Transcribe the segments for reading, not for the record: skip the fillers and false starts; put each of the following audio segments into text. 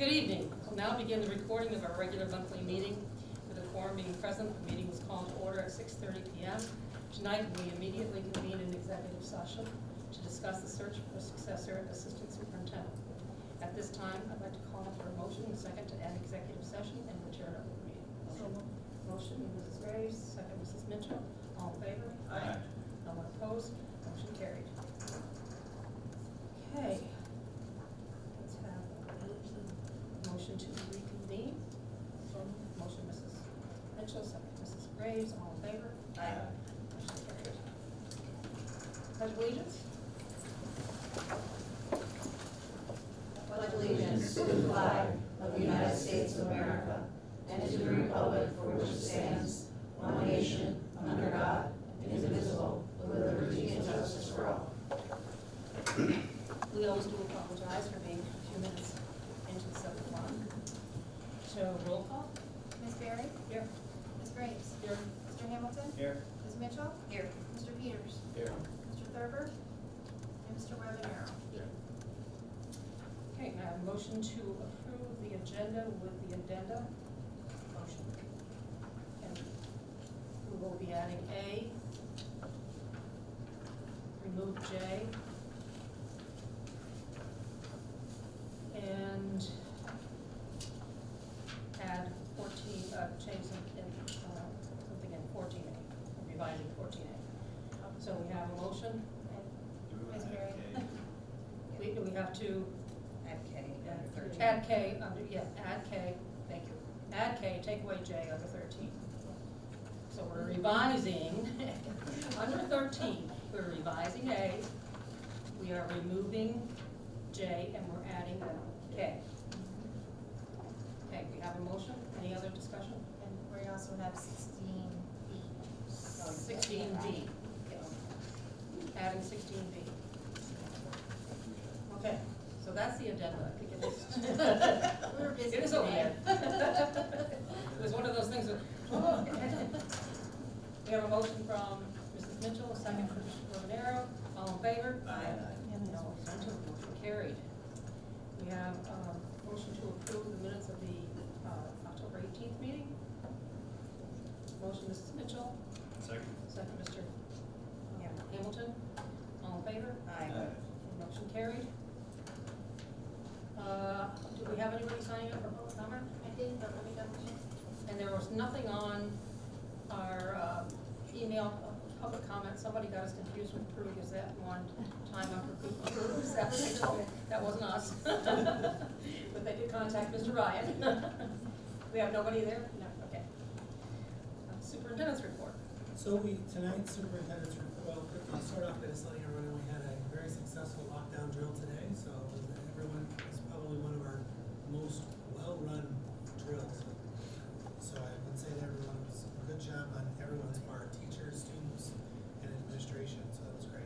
Good evening. We'll now begin the recording of our regular monthly meeting. With the quorum being present, the meeting was called to order at 6:30 p.m. Tonight, we immediately convene an executive session to discuss the search for a successor assistant superintendent. At this time, I'd like to call for a motion and a second to add executive session and return of the meeting. Motion, Mrs. Graves, second Mrs. Mitchell. All in favor? Aye. No one opposed? Motion carried. Okay. Let's have a motion to reconvene. Motion, Mrs. Mitchell, second Mrs. Graves. All in favor? Aye. Motion carried. Pledge of allegiance. Pledge allegiance to the flag of the United States of America and to the republic for which it stands, one nation, under God, indivisible, with liberty and justice for all. We always do apologize for being a few minutes into the 7 o'clock. So roll call. Ms. Berry? Here. Ms. Graves? Here. Mr. Hamilton? Here. Ms. Mitchell? Here. Mr. Peters? Here. Mr. Thurber? And Mr. Webanero? Here. Okay, I have a motion to approve the agenda with the addenda. Motion. And we will be adding A, remove J, and add 14, change something in 14A, revising 14A. So we have a motion. Ms. Berry? We have to Add K. add K under, yeah, add K, thank you. Add K, take away J under 13. So we're revising, under 13, we're revising A, we are removing J, and we're adding K. Okay, we have a motion, any other discussion? And we also have 16B. 16B, yes. Adding 16B. Okay, so that's the addenda, I think it is. We were busy It is over today. there. It was one of those things that, oh. We have a motion from Mrs. Mitchell, a second from Mr. Webanero. All in favor? Aye. And no abstentions, motion carried. We have a motion to approve the minutes of the October 18th meeting. Motion, Mrs. Mitchell, Second. second Mr. Hamilton. All in favor? Aye. Motion carried. Do we have anybody signing up for public comment? I did, but let me double check. And there was nothing on our email public comment. Somebody got us confused with Peru Gazette one time on Peru Gazette. They told me that wasn't us. But they did contact Mr. Ryan. We have nobody there? No, okay. Superintendent's report. So tonight's superintendent's report, I'll start off by just letting everyone know we had a very successful lockdown drill today. So everyone, it's probably one of our most well-run drills. So I would say that everyone was a good job on everyone's part, teachers, students, and administration, so that was great.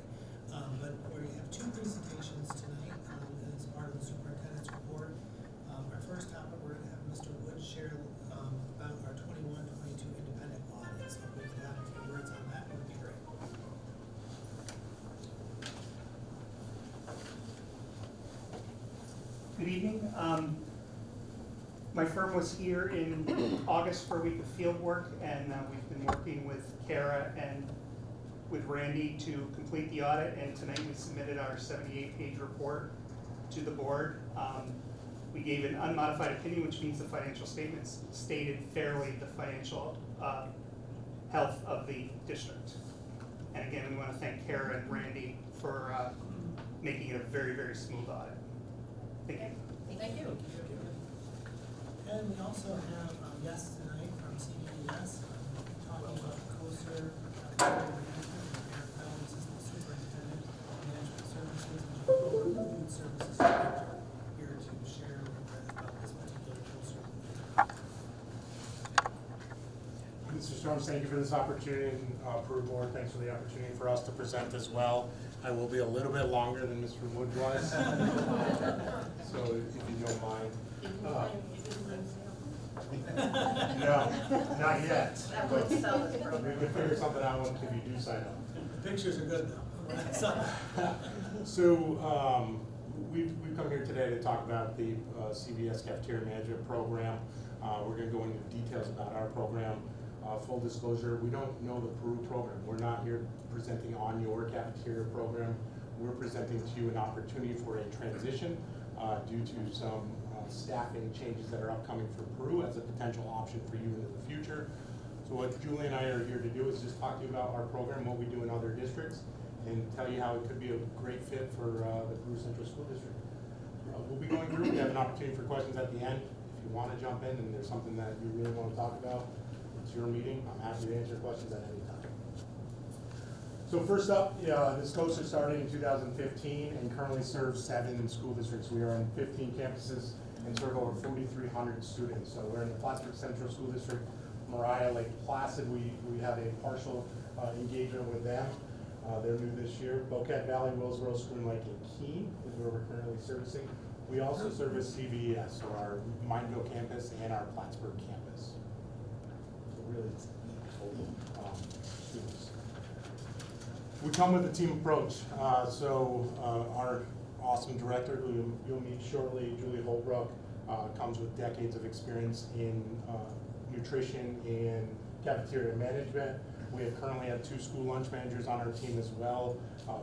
But we have two presentations tonight as part of the superintendent's report. Our first topic, we're gonna have Mr. Wood share about our 21-22 independent audit. So if we could have a few words on that, would be great. Good evening. My firm was here in August for a week of field work, and we've been working with Kara and with Randy to complete the audit, and tonight we submitted our 78-page report to the board. We gave an unmodified opinion, which means the financial statements stated fairly the financial health of the district. And again, we want to thank Kara and Randy for making it a very, very smooth audit. Thank you. Thank you. And we also have guests tonight from CBS talking about COSER, Eric Bell, Assistant Superintendent, Management Services, and Joe Fuller, the Food Services Director, here to share about this particular COSER. Mr. Storms, thank you for this opportunity, and Peru Board, thanks for the opportunity for us to present as well. I will be a little bit longer than Mr. Wood was, so if you don't mind. No, not yet. That would sell this We program. can figure something out if you do sign up. The pictures are good though. So, we've come here today to talk about the CVS Cafeteria Management Program. We're gonna go into details about our program. Full disclosure, we don't know the Peru program. We're not here presenting on your cafeteria program. We're presenting to you an opportunity for a transition due to some staffing changes that are upcoming for Peru as a potential option for you into the future. So what Julie and I are here to do is just talk to you about our program, what we do in other districts, and tell you how it could be a great fit for the Peru Central School District. We'll be going through, we have an opportunity for questions at the end. If you want to jump in and there's something that you really want to talk about, it's your meeting, I'm happy to answer questions at any time. So first up, this COSA started in 2015 and currently serves 7 school districts. We are in 15 campuses and serve over 4,300 students. So we're in the Plattsburgh Central School District, Mariah, Lake Placid. We have a partial engagement with them. They're new this year. Boquete Valley, Willsboro, Spoon Lake, and Keene is where we're currently servicing. We also service CVES, so our Mineville campus and our Plattsburgh campus. So really, it's total students. We come with a team approach. Our awesome director, who you'll meet shortly, Julie Holbrook, comes with decades of experience in nutrition and cafeteria management. We have currently had 2 school lunch managers on our team as well,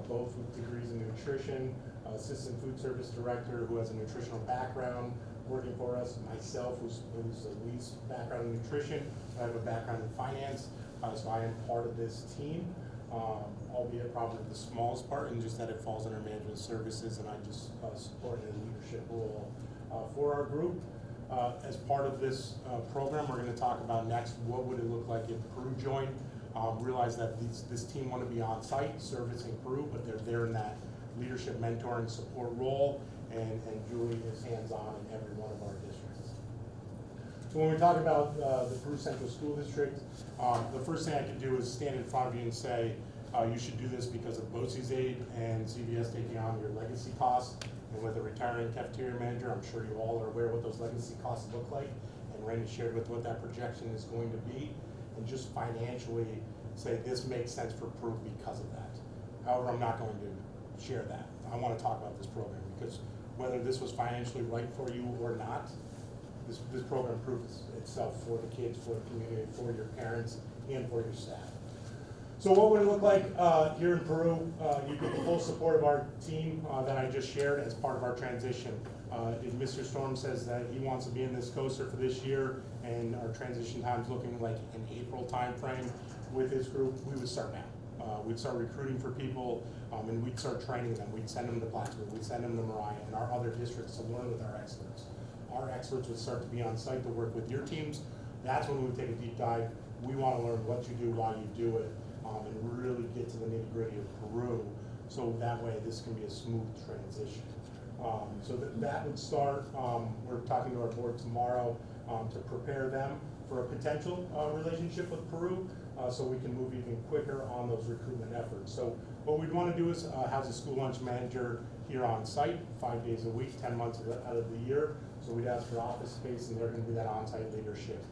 both with degrees in nutrition, assistant food service director who has a nutritional background working for us, myself who's the least background in nutrition. I have a background in finance, so I am part of this team, albeit probably the smallest part, and just that it falls under management services, and I just support a leadership role for our group. As part of this program, we're going to talk about next, what would it look like if Peru joined. Realize that this team want to be on site servicing Peru, but they're there in that leadership, mentoring, support role, and Julie is hands-on in every one of our districts. So when we talk about the Peru Central School District, the first thing I could do is stand in front of you and say, you should do this because of BOCES aid and CVS taking on your legacy costs. And with a retiring cafeteria manager, I'm sure you all are aware what those legacy costs look like. And Randy shared with what that projection is going to be. And just financially say this makes sense for Peru because of that. However, I'm not going to share that. I want to talk about this program because whether this was financially right for you or not, this program proves itself for the kids, for the community, for your parents, and for your staff. So what would it look like here in Peru? You get the full support of our team that I just shared as part of our transition. If Mr. Storm says that he wants to be in this coaster for this year and our transition time's looking like an April timeframe with his group, we would start now. We'd start recruiting for people and we'd start training them. We'd send them to Plattsburgh, we'd send them to Mariah and our other districts to learn with our experts. Our experts would start to be on site to work with your teams. That's when we would take a deep dive. We want to learn what you do, why you do it, and really get to the nitty-gritty of Peru, so that way this can be a smooth transition. So that would start, we're talking to our board tomorrow to prepare them for a potential relationship with Peru, so we can move even quicker on those recruitment efforts. So what we'd want to do is have a school lunch manager here on site 5 days a week, 10 months out of the year. So we'd ask for office space and they're going to be that on-site leadership.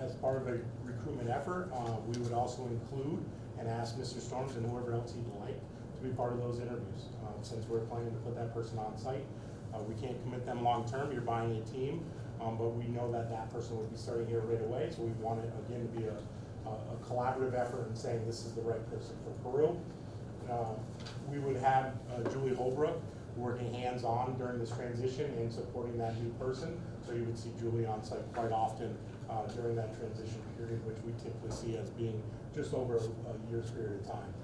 As part of a recruitment effort, we would also include and ask Mr. Storms and whoever else he'd like to be part of those interviews. Since we're planning to put that person on site, we can't commit them long term. You're buying a team, but we know that that person would be starting here right away. So we want it again to be a collaborative effort in saying this is the right person for Peru. We would have Julie Holbrook working hands-on during this transition and supporting that new person. So you would see Julie on site quite often during that transition period, which we typically see as being just over a year's period of time.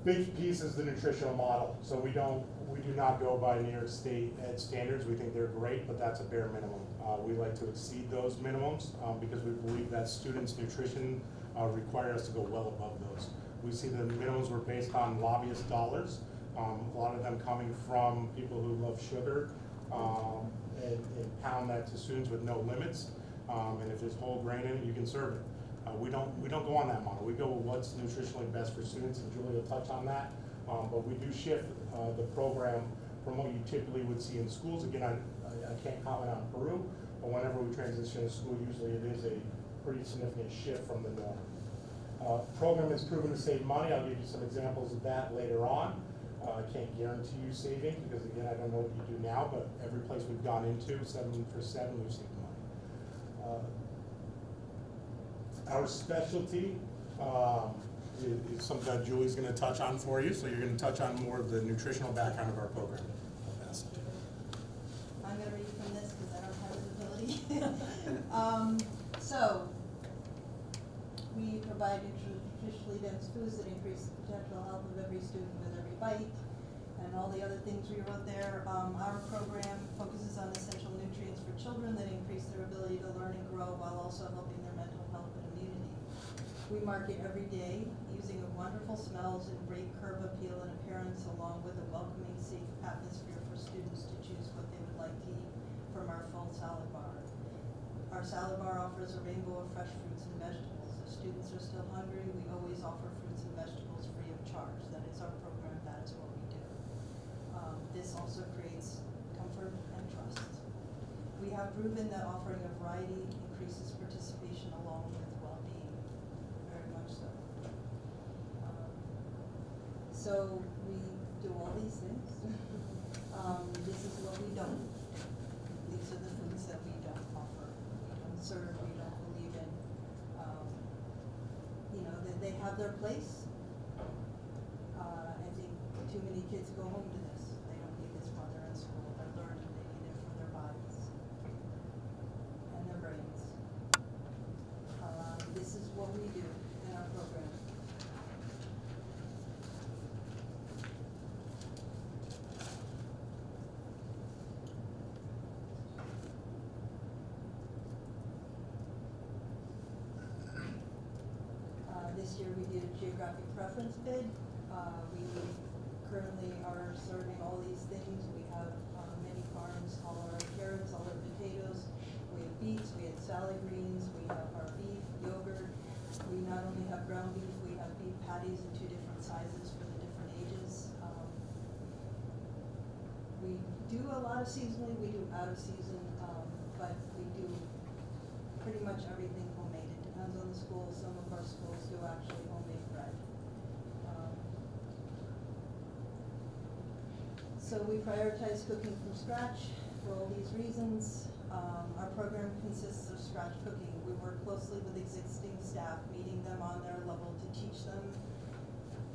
Big piece is the nutritional model. So we do not go by New York State Ed standards. We think they're great, but that's a bare minimum. We like to exceed those minimums because we believe that students' nutrition require us to go well above those. We see the minimums were based on lobbyist dollars. A lot of them coming from people who love sugar and pound that to students with no limits. And if there's whole grain in it, you can serve it. We don't go on that model. We go with what's nutritionally best for students, and Julie will touch on that. But we do shift the program from what you typically would see in schools. Again, I can't comment on Peru, but whenever we transition to school, usually it is a pretty significant shift from the norm. Program has proven to save money. I'll give you some examples of that later on. I can't guarantee you saving, because again, I don't know what you do now, but every place we've gone into, 7 for 7, we've saved money. Our specialty is something that Julie's gonna touch on for you, so you're gonna touch on more of the nutritional background of our program. I'll pass it to you. I'm gonna read from this because I don't have the ability. So, we provide nutritionally dense foods that increase the potential health of every student with every bite, and all the other things we wrote there. Our program focuses on essential nutrients for children that increase their ability to learn and grow while also helping their mental health and immunity. We market every day using wonderful smells and great curb appeal and appearance, along with a welcoming, safe atmosphere for students to choose what they would like to eat from our full salad bar. Our salad bar offers a rainbow of fresh fruits and vegetables. If students are still hungry, we always offer fruits and vegetables free of charge. That is our program, that is what we do. This also creates comfort and trust. We have proven that offering a variety increases participation along with well-being, very much so. So we do all these things. This is what we don't. These are the foods that we don't offer. We don't serve, we don't believe in. That they have their place. I think too many kids go home to this. They don't need this while they're in school. They're learning, they need it for their bodies and their brains. This is what we do in our program. This year we did a geographic preference bid. We currently are serving all these things. We have many farms, all our carrots, all our potatoes. We have beets, we have salad greens, we have our beef, yogurt. We not only have ground beef, we have beef patties in 2 different sizes for the different ages. We do a lot of seasonally, we do out of season, but we do pretty much everything homemade. It depends on the school. Some of our schools do actually homemade bread. So we prioritize cooking from scratch for all these reasons. Our program consists of scratch cooking. We work closely with existing staff, meeting them on their level to teach them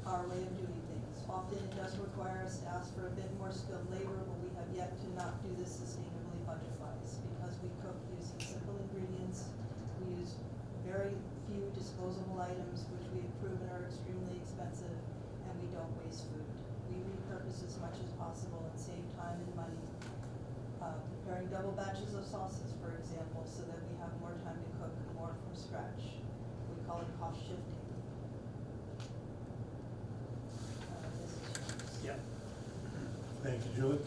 our way of doing things. Often it does require us to ask for a bit more skilled labor, but we have yet to not do this sustainably budget-wise because we cook using simple ingredients. We use very few disposable items, which we have proven are extremely expensive, and we don't waste food. We repurpose as much as possible and save time and money. Preparing double batches of sauces, for example, so that we have more time to cook more from scratch. We call it cost shifting. This is yours. Yep. Thank you, Julie.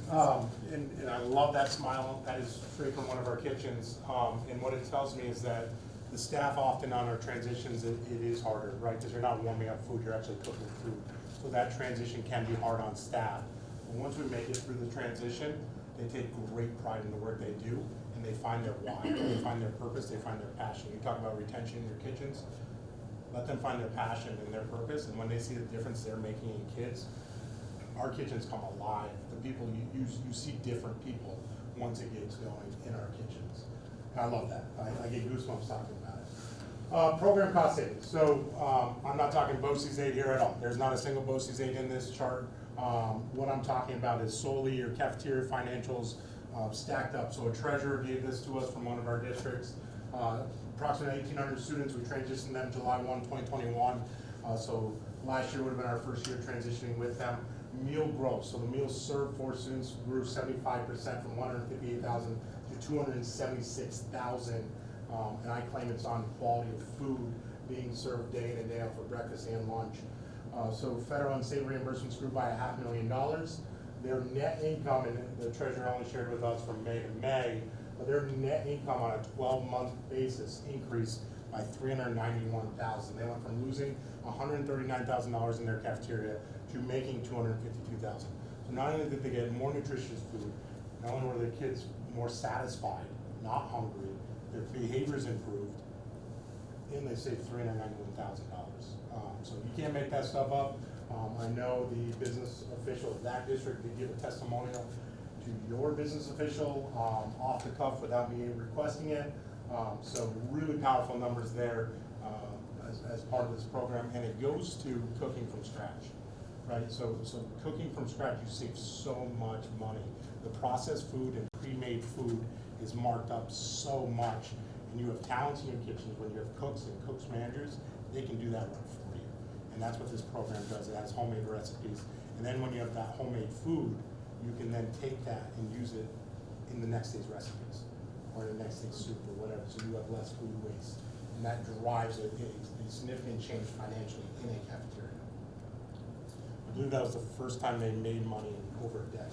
And I love that smile. That is straight from one of our kitchens. And what it tells me is that the staff often on our transitions, it is harder, right? Because you're not warming up food, you're actually cooking food. So that transition can be hard on staff. But once we make it through the transition, they take great pride in the work they do, and they find their why, they find their purpose, they find their passion. You talk about retention in your kitchens, let them find their passion and their purpose, and when they see the difference they're making in kids, our kitchens come alive. The people, you see different people once it gets going in our kitchens. I love that. I get goosebumps talking about it. Program cost savings. So I'm not talking BOCES aid here at all. There's not a single BOCES aid in this chart. What I'm talking about is solely your cafeteria financials stacked up. So a treasurer gave this to us from one of our districts. Approximately 1,800 students, we transitioned them July 1, 2021. So last year would have been our first year transitioning with them. Meal growth, so the meals served for students grew 75% from 158,000 to 276,000. And I claim it's on quality of food being served day in and day out for breakfast and lunch. So federal and state reimbursements grew by $500,000. Their net income, and the treasurer only shared with us from May to May, but their net income on a 12-month basis increased by $391,000. They went from losing $139,000 in their cafeteria to making $252,000. So not only did they get more nutritious food, not only were their kids more satisfied, not hungry, their behaviors improved, and they saved $391,000. So you can't make that stuff up. I know the business official of that district did give a testimonial to your business official off the cuff without me requesting it. So really powerful numbers there as part of this program, and it goes to cooking from scratch, right? So cooking from scratch, you save so much money. The processed food and pre-made food is marked up so much, and you have talents in your kitchens. When you have cooks and cooks managers, they can do that work for you, and that's what this program does. It has homemade recipes, and then when you have that homemade food, you can then take that and use it in the next day's recipes or the next day's soup or whatever, so you have less food waste. And that drives a significant change financially in a cafeteria. I believe that was the first time they made money in over a decade.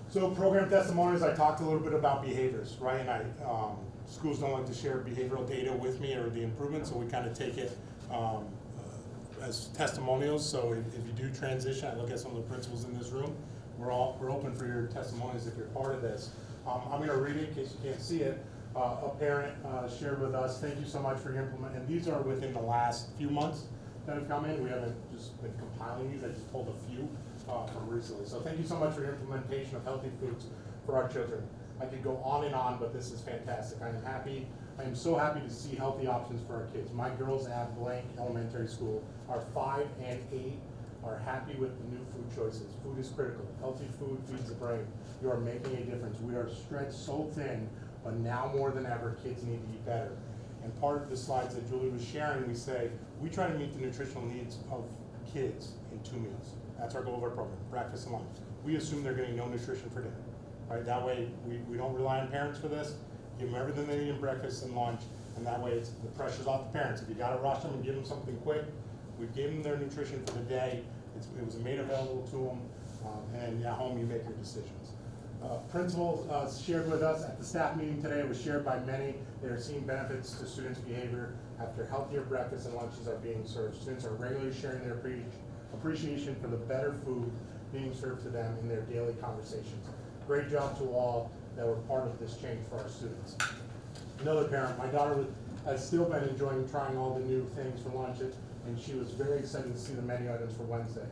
So program testimonials, I talked a little bit about behaviors, right? And schools don't like to share behavioral data with me or the improvements, so we kind of take it as testimonials. So if you do transition, I look at some of the principals in this room, we're open for your testimonials if you're part of this. I'm going to read it in case you can't see it. A parent shared with us, thank you so much for your implement, and these are within the last few months that have come in. We haven't just been compiling these, I just pulled a few from recently. So thank you so much for your implementation of healthy foods for our children. I could go on and on, but this is fantastic. I am so happy to see healthy options for our kids. My girls at Blank Elementary School are 5 and 8 are happy with the new food choices. Food is critical. Healthy food feeds the brain. You are making a difference. We are stretched so thin, but now more than ever, kids need to eat better. And part of the slides that Julie was sharing, we say, we try to meet the nutritional needs of kids in 2 meals. That's our goal of our program, breakfast and lunch. We assume they're getting no nutrition for dinner, right? That way, we don't rely on parents for this. Give them everything they need in breakfast and lunch, and that way the pressure's off the parents. If you gotta rush them and give them something quick, we gave them their nutrition for the day. It was made available to them, and at home you make your decisions. Principal shared with us at the staff meeting today, it was shared by many. They are seeing benefits to students' behavior after healthier breakfasts and lunches are being served. Students are regularly sharing their appreciation for the better food being served to them in their daily conversations. Great job to all that were part of this change for our students. Another parent, my daughter has still been enjoying trying all the new things for lunch, and she was very excited to see the menu items for Wednesday.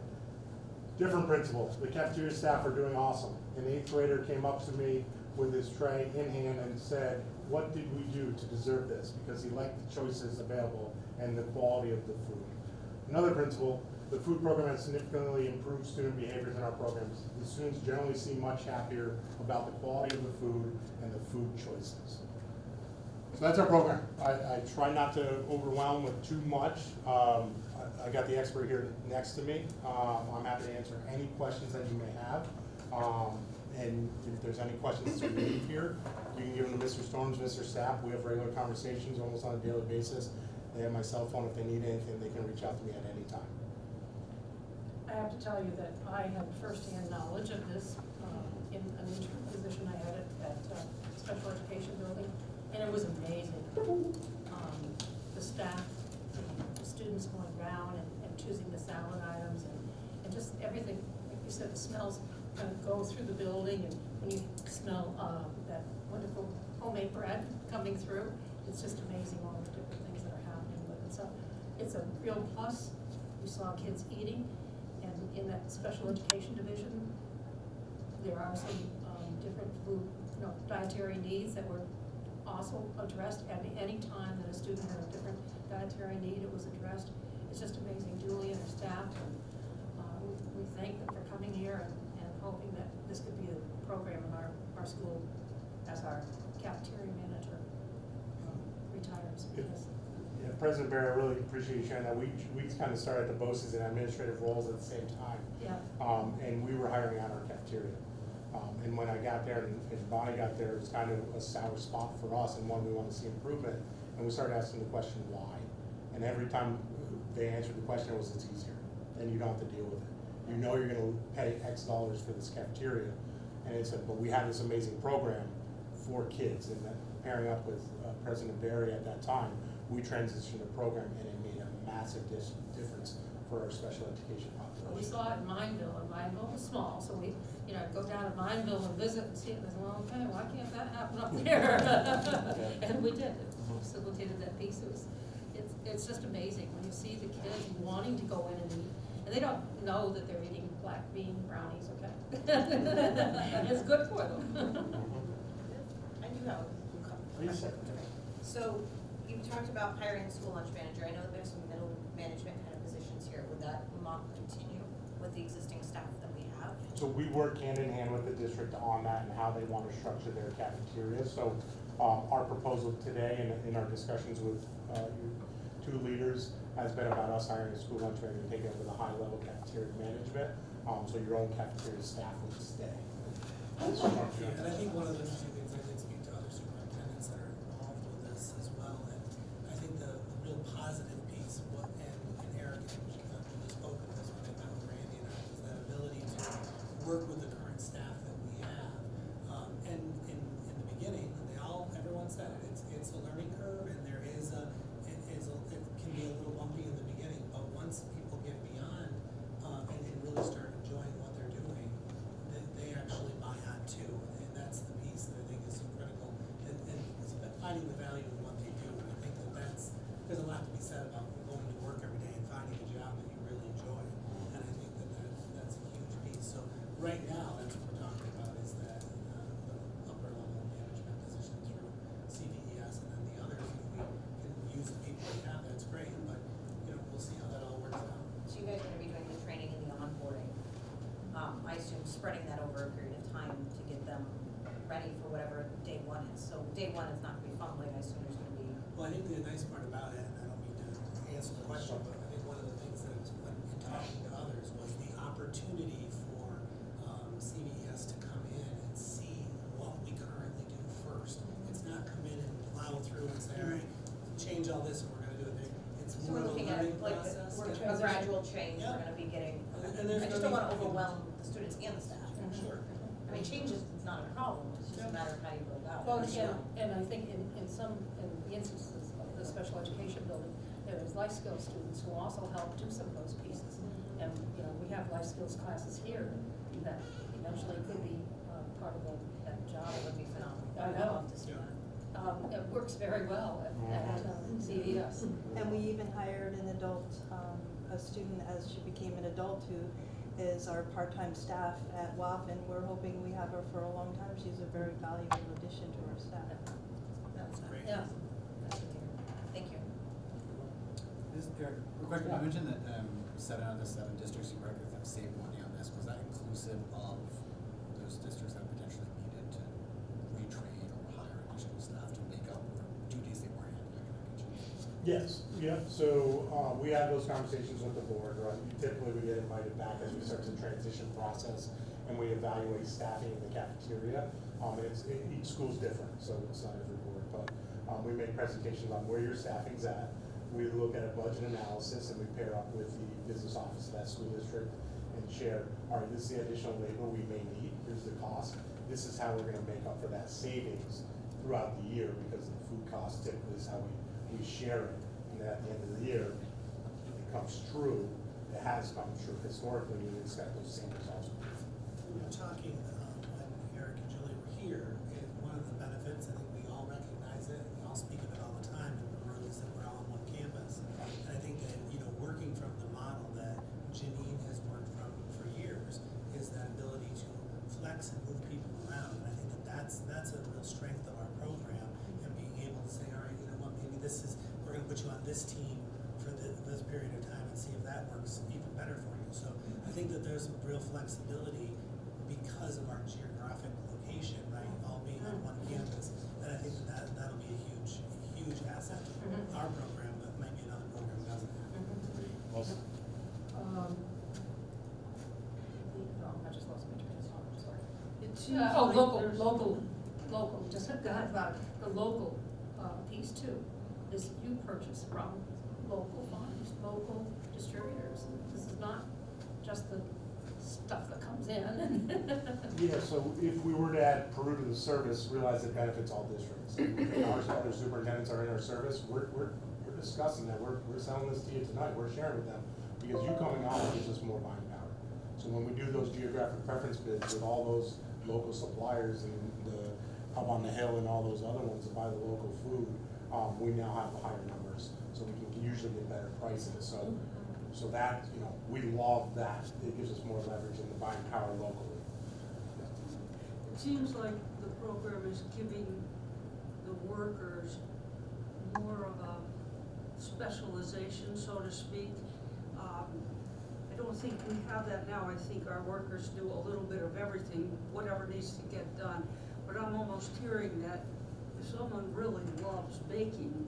Different principal, the cafeteria staff are doing awesome. An 8th grader came up to me with his tray in hand and said, what did we do to deserve this? Because he liked the choices available and the quality of the food. Another principal, the food program has significantly improved student behaviors in our programs. The students generally seem much happier about the quality of the food and the food choices. So that's our program. I try not to overwhelm with too much. I got the expert here next to me. I'm happy to answer any questions that you may have. And if there's any questions that you leave here, you can give them to Mr. Storms, Mr. Sapp. We have regular conversations almost on a daily basis. They have my cell phone. If they need anything, they can reach out to me at any time. I have to tell you that I had firsthand knowledge of this in an interim position I had at special education building, and it was amazing. The staff, the students going around and choosing the salad items and just everything. Like you said, the smells kind of go through the building, and when you smell that wonderful homemade bread coming through, it's just amazing all the different things that are happening with it. So it's a real plus. We saw kids eating, and in that special education division, there are some different food, dietary needs that were also addressed at any time that a student had a different dietary need, it was addressed. It's just amazing. Julie and her staff, and we thank them for coming here and hoping that this could be a program in our school as our cafeteria manager retires. Because Yeah, President Barry, I really appreciate you sharing that. We kind of started the BOCES in administrative roles at the same time. yeah, And we were hiring out our cafeteria. And when I got there and Bonnie got there, it was kind of a sour spot for us and one we want to see improvement. And we started asking the question, why? And every time they answered the question, it's easier. Then you don't have to deal with it. You know you're going to pay X dollars for this cafeteria. And it said, but we have this amazing program for kids. And pairing up with President Barry at that time, we transitioned the program and it made a massive difference for our special education population. we saw it in Mineville, and Mineville was small, so we, go down to Mineville and visit and see it, and I said, well, okay, why can't that happen up there? And we did, it facilitated that piece. It's just amazing when you see the kids wanting to go in and eat, And they don't know that they're eating black bean brownies, okay? It's good for them. I do have a couple Please. questions. So you talked about hiring a school lunch manager. I know that there's some middle management kind of positions here. Would that model continue with the existing staff that we have? So we work hand in hand with the district on that and how they want to structure their cafeteria. So our proposal today and in our discussions with your two leaders has been about us hiring a school lunch manager to take over the high-level cafeteria management. So your own cafeteria staff would stay. And I think one of the interesting things, I did speak to other superintendents that are involved with this as well, and I think the real positive piece, and Eric really spoke of this when I met with Randy and I, is that ability to work with the current staff that we have. And in the beginning, everyone said it, it's a learning curve, and it can be a little bumpy in the beginning, but once people get beyond, and really start enjoying what they're doing, they actually buy on too, and that's the piece that I think is so critical, and it's about finding the value in what they do, and I think there's a lot to be said about going to work every day and finding a job that you really enjoy, and I think that's a huge piece. So right now, that's what we're talking about, is that the upper level management position through CVES, and then the others, if we can use the people we have, that's great, but, we'll see how that all works out. So you guys are gonna be doing the training and the onboarding, I assume spreading that over a period of time to get them ready for whatever day one is. So day one is not gonna be fumbling, I assume there's gonna be. Well, I think the nice part about it, and I don't mean to answer the question, but I think one of the things that when in talking to others was the opportunity for CVES to come in and see what we currently do first. It's not come in and plow through and say, all right, change all this and we're gonna do it there. It's So more we're of a looking at learning like process. a gradual change, we're gonna be getting, And there's I just gonna don't wanna be- overwhelm the students and the staff. Sure. I mean, change is not a problem, it's just a matter of how you go about it. Well, So- and I think in the instances of the special education building, there is life skills students who also help do some of those pieces. And, we have life skills classes here that eventually could be part of that job. That would be phenomenal. I I'd know. love to see that. It works very well at CVS. And we even hired an adult, a student as she became an adult who is our part-time staff at WAF, and we're hoping we have her for a long time. She's a very valuable addition to our staff. That's Great. Yeah. That's good to hear. Thank you. Eric, real quick, you mentioned that 7 out of the 7 districts you work with have saved money on this. Was that inclusive of those districts that potentially needed to retrain or hire additional staff to make up for duties they weren't handling in their kitchens? Yes, yeah, so, we have those conversations with the board, right? Typically, we get invited back as we start the transition process, and we evaluate staffing in the cafeteria. And each school's different, so it's not every board, but, we make presentations on where your staffing's at. We look at a budget analysis, and we pair up with the business office of that school district and share, all right, this is the additional labor we may need, here's the cost. This is how we're gonna make up for that savings throughout the year, because the food cost typically is how we share it. And at the end of the year, if it comes true, it has come true historically, we would expect those same results. We were talking, when Eric and Julie were here, and one of the benefits, I think we all recognize it, we all speak of it all the time in Peru, is that we're all on one campus. And I think that, working from the model that Janine has worked from for years, is that ability to flex and move people around. And I think that's a real strength of our program, and being able to say, all right, you know what, maybe we're gonna put you on this team for this period of time and see if that works even better for you. So I think that there's some real flexibility because of our geographic location, right, all being on one campus. And I think that'll be a huge asset to our program, but might be another program doesn't have. Awesome. I just lost my train of thought, I'm sorry. It's Local, just forgot about it. The local piece too, is you purchase from local farms, local distributors. This is not just the stuff that comes in. Yeah, so if we were to add Peru to the service, realize it benefits all districts. Our other superintendents are in our service, we're discussing that, we're selling this to you tonight, we're sharing with them, because you coming on gives us more buying power. So when we do those geographic preference bids with all those local suppliers and the Hub on the Hill and all those other ones that buy the local food, we now have higher numbers, so we can usually get better prices. So So that, you know, we love that. It gives us more leverage in the buying power locally. It seems like the program is giving the workers more of a specialization, so to speak. I don't think we have that now. I think our workers do a little bit of everything, whatever needs to get done. But I'm almost hearing that if someone really loves baking,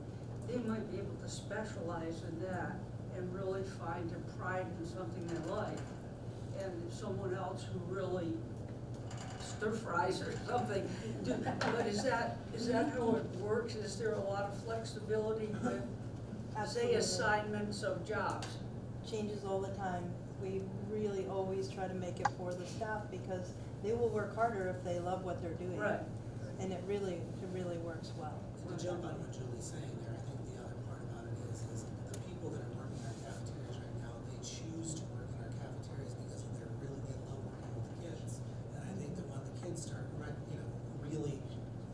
they might be able to specialize in that and really find a pride in something they like. And if someone else who really stir fries or something, but is that how it works? Is there a lot of flexibility with, say, Absolutely. assignments of jobs? Changes all the time. We really always try to make it for the staff because they will work harder if they love what they're doing. Right. And it really works well. To jump on what Julie's saying there, I think the other part about it is the people that are working in our cafeterias right now, they choose to work in our cafeterias because they love working with kids. And I think that when the kids start, really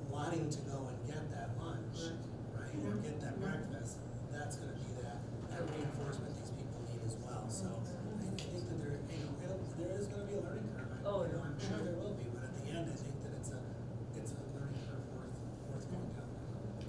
wanting to go and get that lunch, right, or get that breakfast, that's gonna be that reinforcement these people need as well. So I think that there is gonna be a learning curve. I'm sure there will be, but at the end, I think that it's a learning curve worth going down.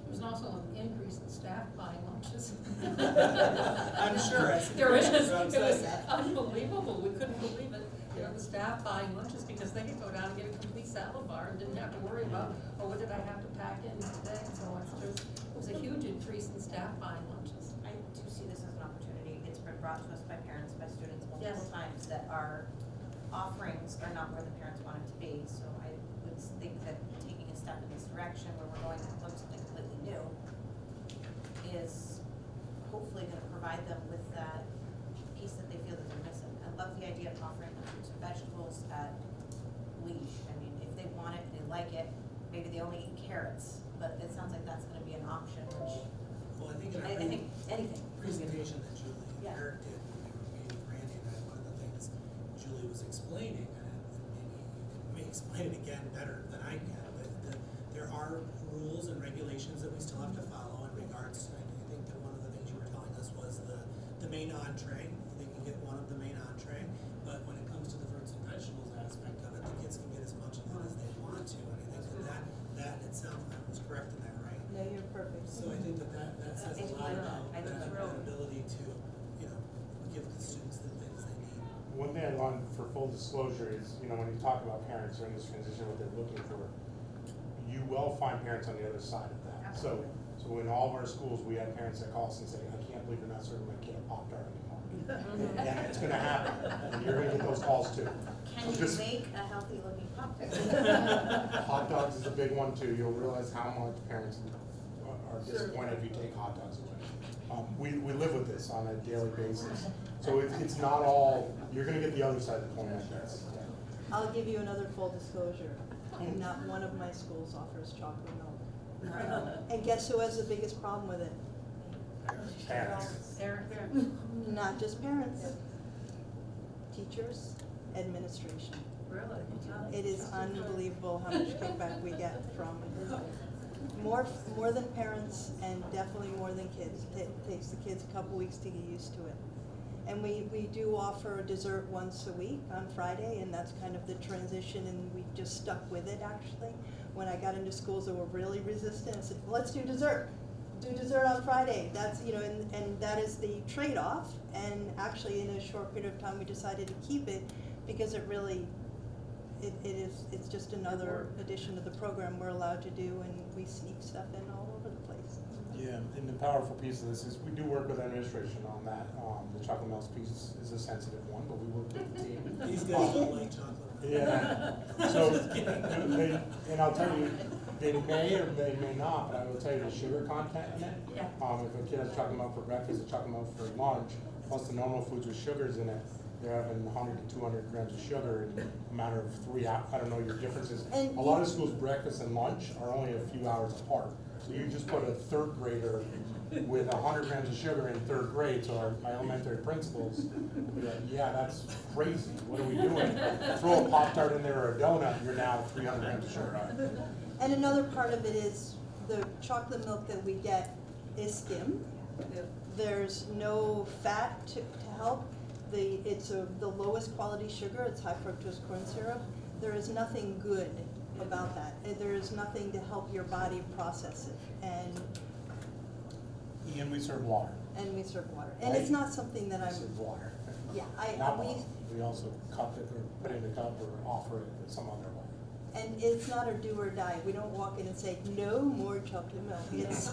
There's also an increase in staff buying lunches. I'm sure. There is, That's what I'm it was saying. unbelievable, we couldn't believe it, you know, the staff buying lunches because they could go down and get a complete salad bar and didn't have to worry about, oh, what did I have to pack in today, so it was a huge increase in staff buying lunches. I do see this as an opportunity. It's been brought to us by parents, by students multiple Yes. times that our offerings are not where the parents want it to be. So I would think that taking a step in this direction where we're going to look something completely new is hopefully gonna provide them with that piece that they feel that they're missing. I love the idea of offering them fruits and vegetables at leash. I mean, if they want it and they like it, maybe they only eat carrots, but it sounds like that's gonna be an option, which, Well, I think in I our think anything. presentation that Julie and Yeah. Eric did when we were meeting with Randy and I, one of the things Julie was explaining, and maybe you may explain it again better than I can, but there are rules and regulations that we still have to follow in regards to, I think that one of the things you were telling us was the main entree. They can get one of the main entree, but when it comes to the fruits and vegetables aspect of it, the kids can get as much of it as they want to, and I think that itself, I was correct in that, right? No, you're perfect. So I think that says a lot about I think that it's real. ability to, give the students the things they need. One thing I want for full disclosure is, when you talk about parents during this transition, what they're looking for, you will find parents on the other side of that. So in all of our schools, we have parents that call us and say, I can't believe you're not serving my kid a Pop-Tart anymore. And it's gonna happen, and you're gonna get those calls too. Can So you just- make a healthy looking Pop-Tart? Hot dogs is a big one too. You'll realize how much parents are disappointed if you take hot dogs away. We live with this on a daily basis. So it's not all, you're gonna get the other side of the coin, I guess. I'll give you another full disclosure. Not one of my schools offers chocolate milk. And guess who has the biggest problem with it? Parents. Eric, Not just parents. Teachers, administration. Really? It is unbelievable how much kickback we get from more than parents and definitely more than kids. It takes the kids a couple weeks to get used to it. And we do offer dessert once a week on Friday, and that's kind of the transition, and we just stuck with it actually. When I got into schools that were really resistant, I said, let's do dessert. Do dessert on Friday. That's, and that is the trade-off. And actually in a short period of time, we decided to keep it because it really, it's just another addition to the program we're allowed to do, and we sneak stuff in all over the place. Yeah, and the powerful piece of this is we do work with administration on that. The chocolate milk piece is a sensitive one, but we work with the team. These guys don't like chocolate. Yeah, so, and I'll tell you, they may or they may not, but I will tell you the sugar content in it. Yeah. If a kid has chocolate milk for breakfast, or chocolate milk for lunch, plus the normal foods with sugars in it, they're having 100 to 200 grams of sugar in a matter of 3 hours. I don't know your differences. And a lot of schools' breakfast and lunch are only a few hours apart. So you just put a third grader with 100 grams of sugar in third grade, so my elementary principals will be like, yeah, that's crazy. What are we doing? Throw a Pop-Tart in there or a donut, you're now 300 grams of sugar. And another part of it is the chocolate milk that we get is skim. There's no fat to help. It's the lowest quality sugar, it's high fructose corn syrup. There is nothing good about that. There is nothing to help your body process it. And we serve water. And we serve water. And it's not something that We I'm, serve water. yeah, Not we, water. We also cup it or put it in a cup or offer it some other way. and it's not a do or die. We don't walk in and say, no more chocolate milk. It's,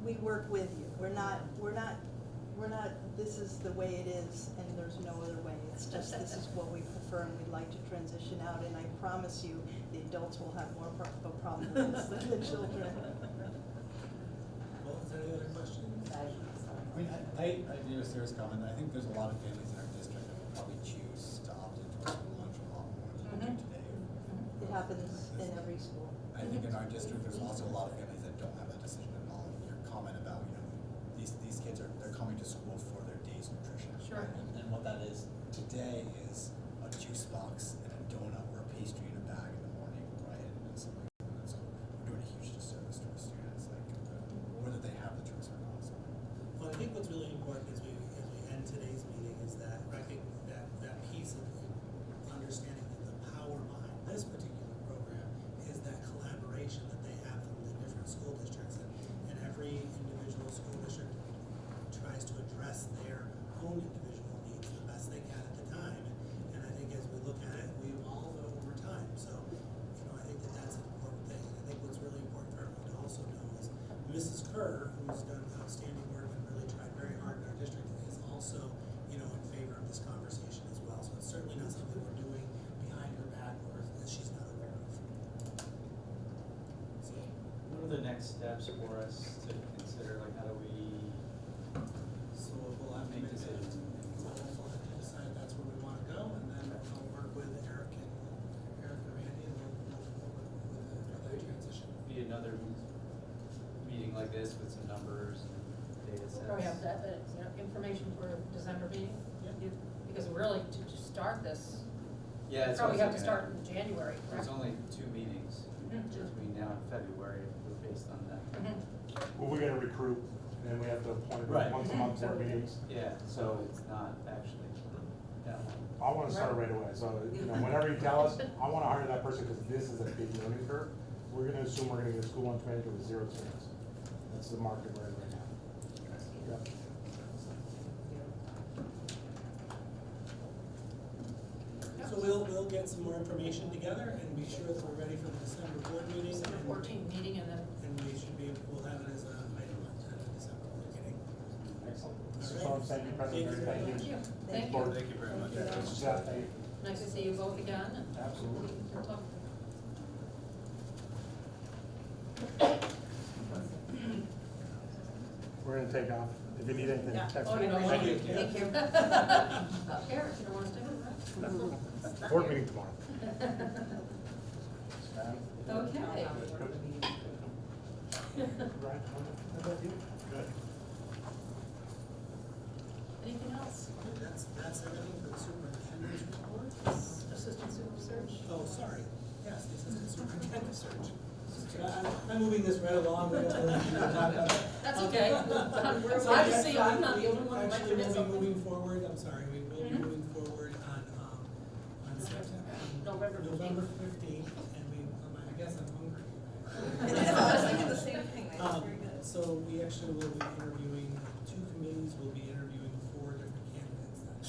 we work with you. We're not, this is the way it is and there's no other way. It's just, this is what we prefer and we'd like to transition out. And I promise you, the adults will have more of a problem with this than the children. Well, is there any other questions? I mean, I do a serious comment. I think there's a lot of families in our district that would probably choose to opt into a school lunch a lot more than they do today. It happens in every school. I think in our district, there's also a lot of families that don't have that decision at all. Your comment about, these kids they're coming to school for their day's nutrition. Sure. And what that is today is a juice box and a donut or a pastry in a bag in the morning, right? And so we're doing a huge disservice to our students, like whether they have the choice or not. So. Well, I think what's really important as we end today's meeting is that that piece of understanding that the power behind this particular program is that collaboration that they have from the different school districts, and every individual school district tries to address their own individual needs the best they can at the time. And I think as we look at it, we evolve over time. So, I think that that's an important thing. And I think what's really important for everyone to also know is Mrs. Kerr, who's done outstanding work and really tried very hard in our district, is also, in favor of this conversation as well. So it's certainly not something we're doing behind her back or that she's not aware of. So, What are the next steps for us to consider, like how do we so we'll have to make make a decisions? we'll have to decide that's where we want to go, and then I'll work with Eric and Randy, and we'll work with that transition. Be another meeting like this with some numbers and data sets? Probably have that, information for December meeting. Yeah. Because really, to start this, Yeah, that's probably what I have was to looking start at. in January, There's correct? only 2 meetings Mhm. between now and February, based on that. Mhm. Well, we're gonna recruit, and then we have to appoint Right. once a month board meetings. Yeah, so it's not actually that long. I wanna start right away, so, whenever you tell us, I wanna hire that person, because this is a big learning curve. We're gonna assume we're gonna get a school lunch manager with 0 experience. That's the market we're in right now. Yep. So we'll get some more information together and be sure that we're ready for the December board meeting. December 14th meeting and then, And we should be, we'll have it as an item at the December board meeting. Excellent. All Mr. right. Storms, thank you, President, Thank you thank very you. much. thank you. Thank Board, Thank you very much. Mr. Seth, thank you. Nice to see you both again and. Absolutely. We'll talk. We're gonna take off. If you need anything, Yeah. text Oh, me. you don't want Thank to? you. Thank you. Eric, you don't want to stay with us? Board meeting tomorrow. Okay. Right, how about you? Good. Anything else? That's everything for the superintendent's report. Assistant super search? Oh, sorry. Yes, the assistant superintendent search. I'm moving this right along. We don't really need to talk about it. That's okay. So I just see I'm not the we only one who might actually forget will be something. moving forward, I'm sorry, we will be Mhm. moving forward on September. November 15th. November 15th, and I guess I'm hungry. I was thinking the same thing, that's very good. So we actually will be interviewing, 2 committees will be interviewing 4 different candidates then.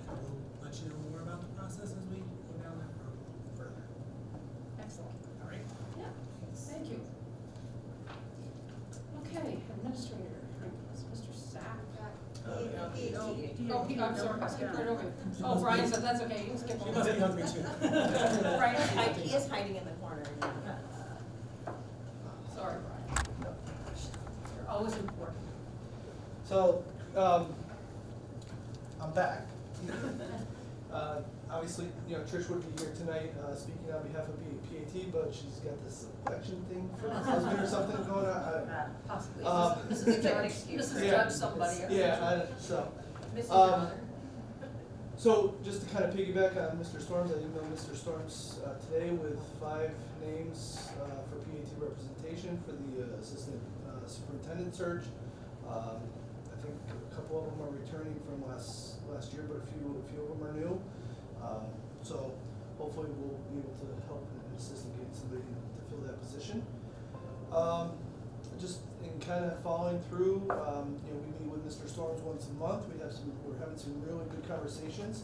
And we'll let you know more about the process as we go down that road further. Excellent. All right? Yeah, thank you. Okay, administrator, Mr. Sack. Oh, Pete, I'm sorry, I skipped right over you. Oh, Brian said, that's okay, you can skip She over. must be hungry too. Brian, he is hiding in the corner. Sorry, Brian. You're always important. So, I'm back. Obviously, Trish would be here tonight, speaking on behalf of PAT, but she's got this election thing for her husband or something going on. I don't know. Possibly. This Mrs. Judge, Mrs. Yeah. Judge somebody. Yeah, Mrs. Your Honor. So just to kind of piggyback on Mr. Storms, I emailed Mr. Storms today with 5 names for PAT representation for the assistant superintendent search. I think a couple of them are returning from last year, but a few of them are new. So hopefully we'll be able to help and assist in getting somebody to fill that position. Just in kind of following through, we meet with Mr. Storms once a month. We're having some really good conversations.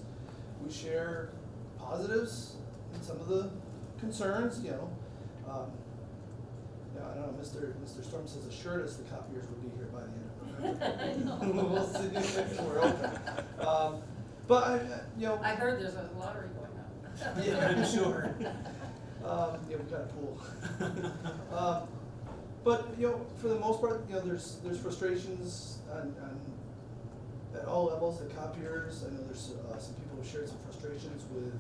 We share positives and some of the concerns, I don't know, Mr. Storm says assured us the copiers will be here by the end of November. We'll see if we're open. But I heard there's a lottery going on. Yeah, I'm sure. Yeah, we got a pool. But for the most part, there's frustrations at all levels, the copiers. I know there's some people who shared some frustrations with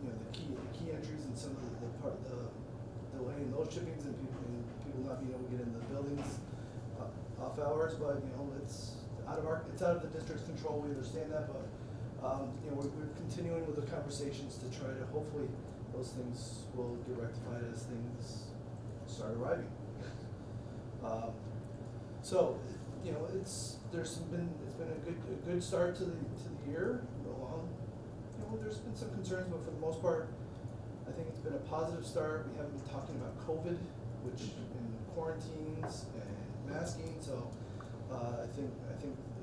the key entries and some of the delay in those shippings and people not being able to get in the buildings off hours. But it's out of the district's control. We understand that, but we're continuing with the conversations to try to hopefully those things will get rectified as things start arriving. So it's been a good start to the year. There's been some concerns, but for the most part, I think it's been a positive start. We haven't been talking about COVID, which in quarantines and masking. So I think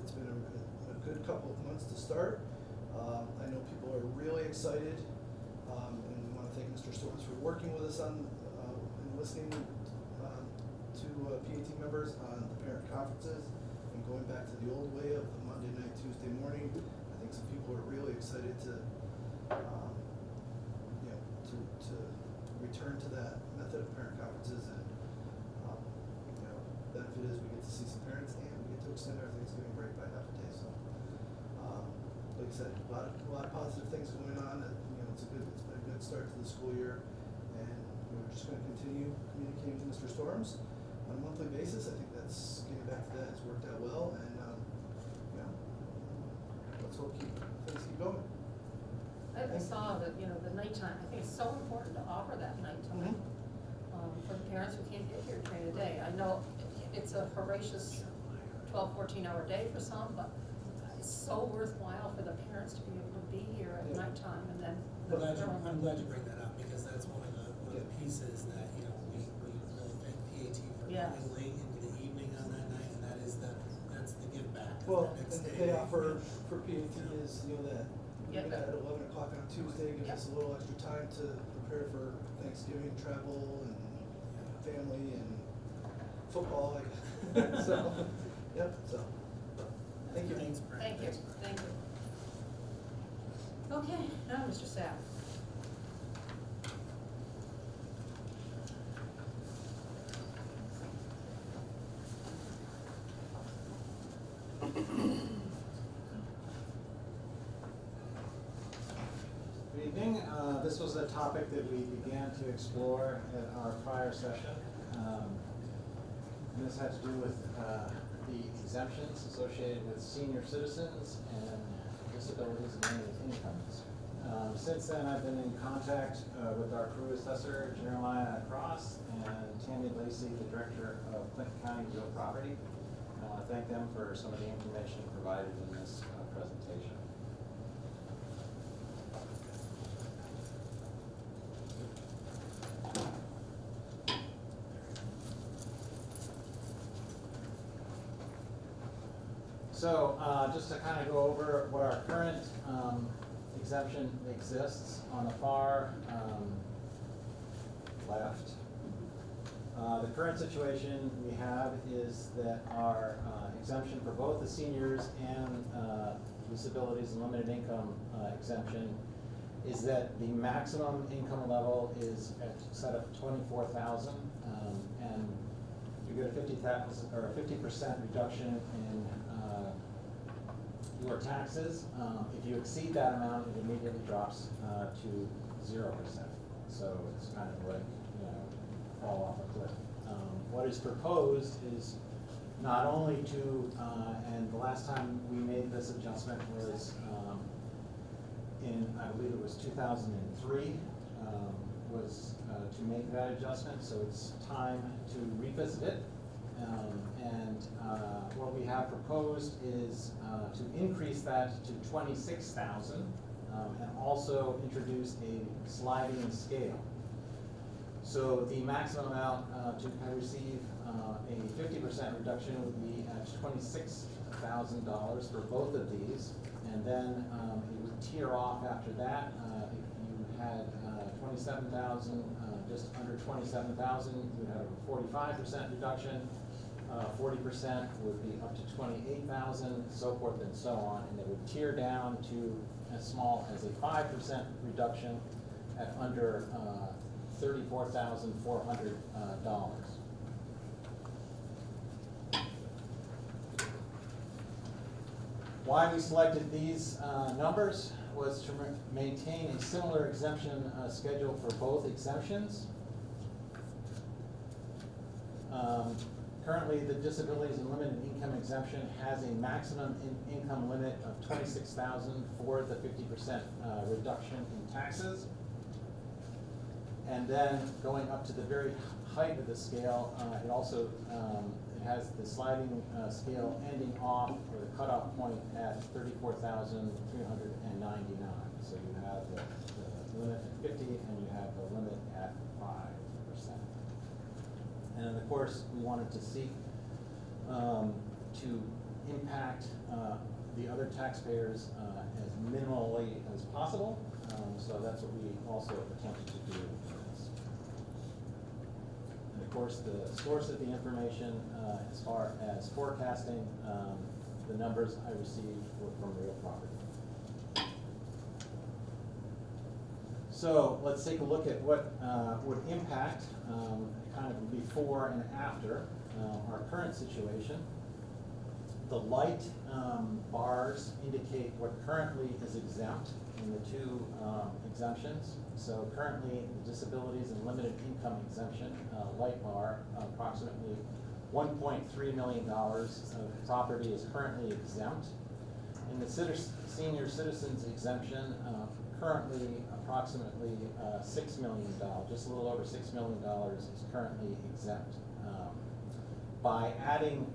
it's been a good couple of months to start. I know people are really excited, and we want to thank Mr. Storms for working with us on and listening to PAT members on the parent conferences and going back to the old way of the Monday night, Tuesday morning. I think some people are really excited to return to that method of parent conferences, and benefit is we get to see some parents and we get to extend our Thanksgiving break by half a day. So, like I said, a lot of positive things going on. It's been a good start to the school year, and we're just going to continue communicating with Mr. Storms on a monthly basis. I think that's getting back to that has worked out well, and let's hope things keep going. I saw that, the nighttime, I think it's so important to offer that nighttime for the parents who can't get here during the day. I know it's a voracious 12, 14-hour day for some, but it's so worthwhile for the parents to be able to be here at nighttime and then. I'm glad you bring that up, because that's one of the pieces that, we really thank PAT for coming late into the evening on that night, and that's the give back. Well, The next and the day, payoff for PAT is, that Yeah. at 11 o'clock on Tuesday gives us a little extra time to prepare for Thanksgiving travel and family and football. So, thank you. Thanks, Brent. Thank you. Okay, now Mr. Sapp. Good evening. This was a topic that we began to explore at our prior session. And this had to do with the exemptions associated with senior citizens and disabilities and limited incomes. Since then, I've been in contact with our Peru assessor, Jeremiah Cross, and Tammy Lacey, the director of Clinton County Real Property. I want to thank them for some of the information provided in this presentation. So just to kind of go over what our current exemption exists on the far left. The current situation we have is that our exemption for both the seniors and disabilities and limited income exemption is that the maximum income level is set at $24,000, and you get a 50,000 or a 50% reduction in your taxes. If you exceed that amount, it immediately drops to 0%. So it's kind of like, fall off a cliff. What is proposed is not only to, and the last time we made this adjustment was in, I believe it was 2003, was to make that adjustment. So it's time to revisit it And what we have proposed is to increase that to 26,000 and also introduce a sliding scale. So the maximum amount to receive a 50% reduction would be at $26,000 for both of these. And then it would tier off after that. If you had 27,000, just under 27,000, you would have a 45% reduction. 40% would be up to 28,000, so forth and so on. And it would tier down to as small as a 5% reduction at under $34,400. Why we selected these numbers was to maintain a similar exemption schedule for both exemptions. Currently, the disabilities and limited income exemption has a maximum income limit of $26,000 for the 50% reduction in taxes. And then going up to the very height of the scale, it also it has the sliding scale ending off, or the cutoff point at 34,399. So you have the limit at 50 and you have the limit at 5%. And of course, we wanted to seek to impact the other taxpayers as minimally as possible. So that's what we also attempted to do in this. And of course, the source of the information as far as forecasting, the numbers I received were from real property. So let's take a look at what would impact kind of before and after our current situation. The light bars indicate what currently is exempt in the two exemptions. So currently, the disabilities and limited income exemption, light bar, approximately $1.3 million of property is currently exempt. In the senior citizens exemption, currently approximately $6 million, just a little over $6 million is currently exempt. By adding,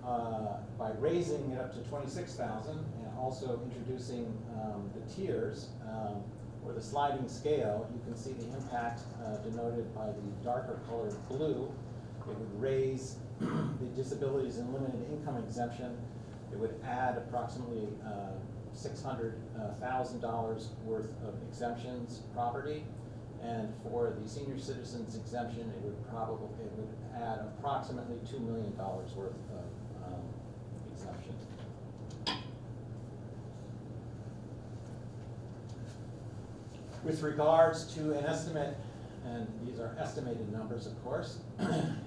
by raising it up to 26,000 and also introducing the tiers or the sliding scale, you can see the impact denoted by the darker colored blue. It would raise the disabilities and limited income exemption. It would add approximately $600,000 worth of exemptions property, and for the senior citizens exemption, it would add approximately $2 million worth of exemption. With regards to an estimate, and these are estimated numbers, of course,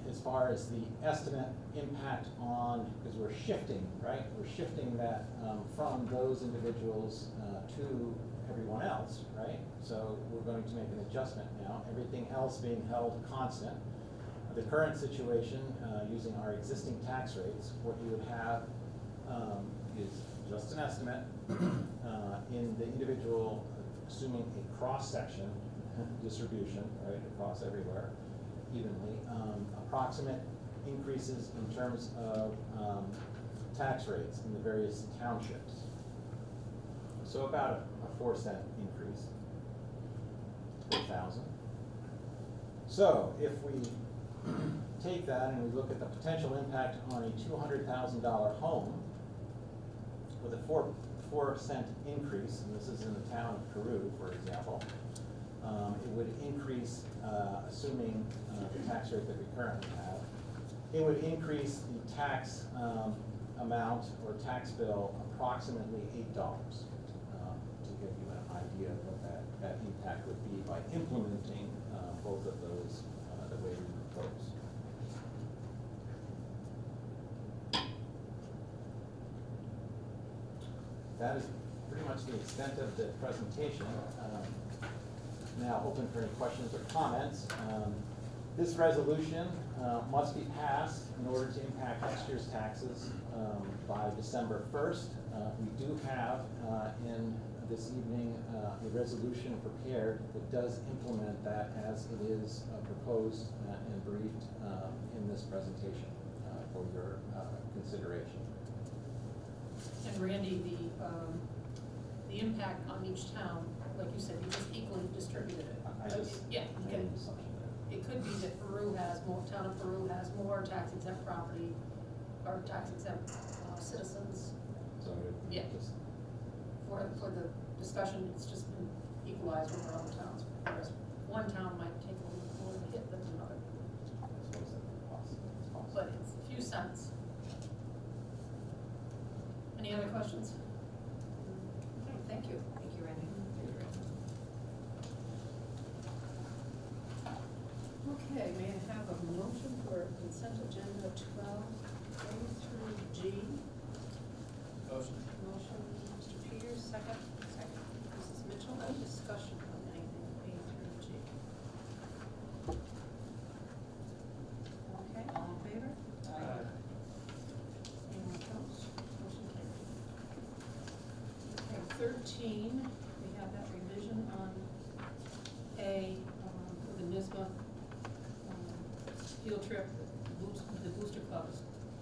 as far as the estimate impact on, because we're shifting, right? We're shifting that from those individuals to everyone else, right? So we're going to make an adjustment now, everything else being held constant. The current situation, using our existing tax rates, what you would have is just an estimate in the individual, assuming a cross-section distribution, right, across everywhere evenly, approximate increases in terms of tax rates in the various townships. So about a 4-cent increase per thousand. So if we take that and we look at the potential impact on a $200,000 home with a 4-cent increase, and this is in the town of Peru, for example, it would increase, assuming the tax rate that we currently have, it would increase the tax amount or tax bill approximately $8, to give you an idea of what that impact would be by implementing both of those the way we propose. That is pretty much the extent of the presentation. Now open for any questions or comments. This resolution must be passed in order to impact next year's taxes by December 1st. We do have in this evening a resolution prepared that does implement that as it is proposed and briefed in this presentation for for your consideration. And Randy, the impact on each town, like you said, you just equally distributed it. I just Yeah, made okay. an assumption there. It could be that Peru has more, town of Peru has more tax exempt property, or tax exempt citizens. So it Yeah. just, For the discussion, it's just been equalized over other towns, whereas one town might take a little more of a hit than another, I suppose that's possible, it's possible. but it's a few cents. Any other questions? Okay, thank you. Thank you, Randy. Okay, may I have a motion for consent agenda 12A through G? Motion. Motion, Mr. Peters, second. Second. Mrs. Mitchell, any discussion on anything A through G? Okay, all in favor? Aye. Anyone opposed? Motion carried. Okay, 13, we have that revision on A, for the NISBA field trip. The Booster Club is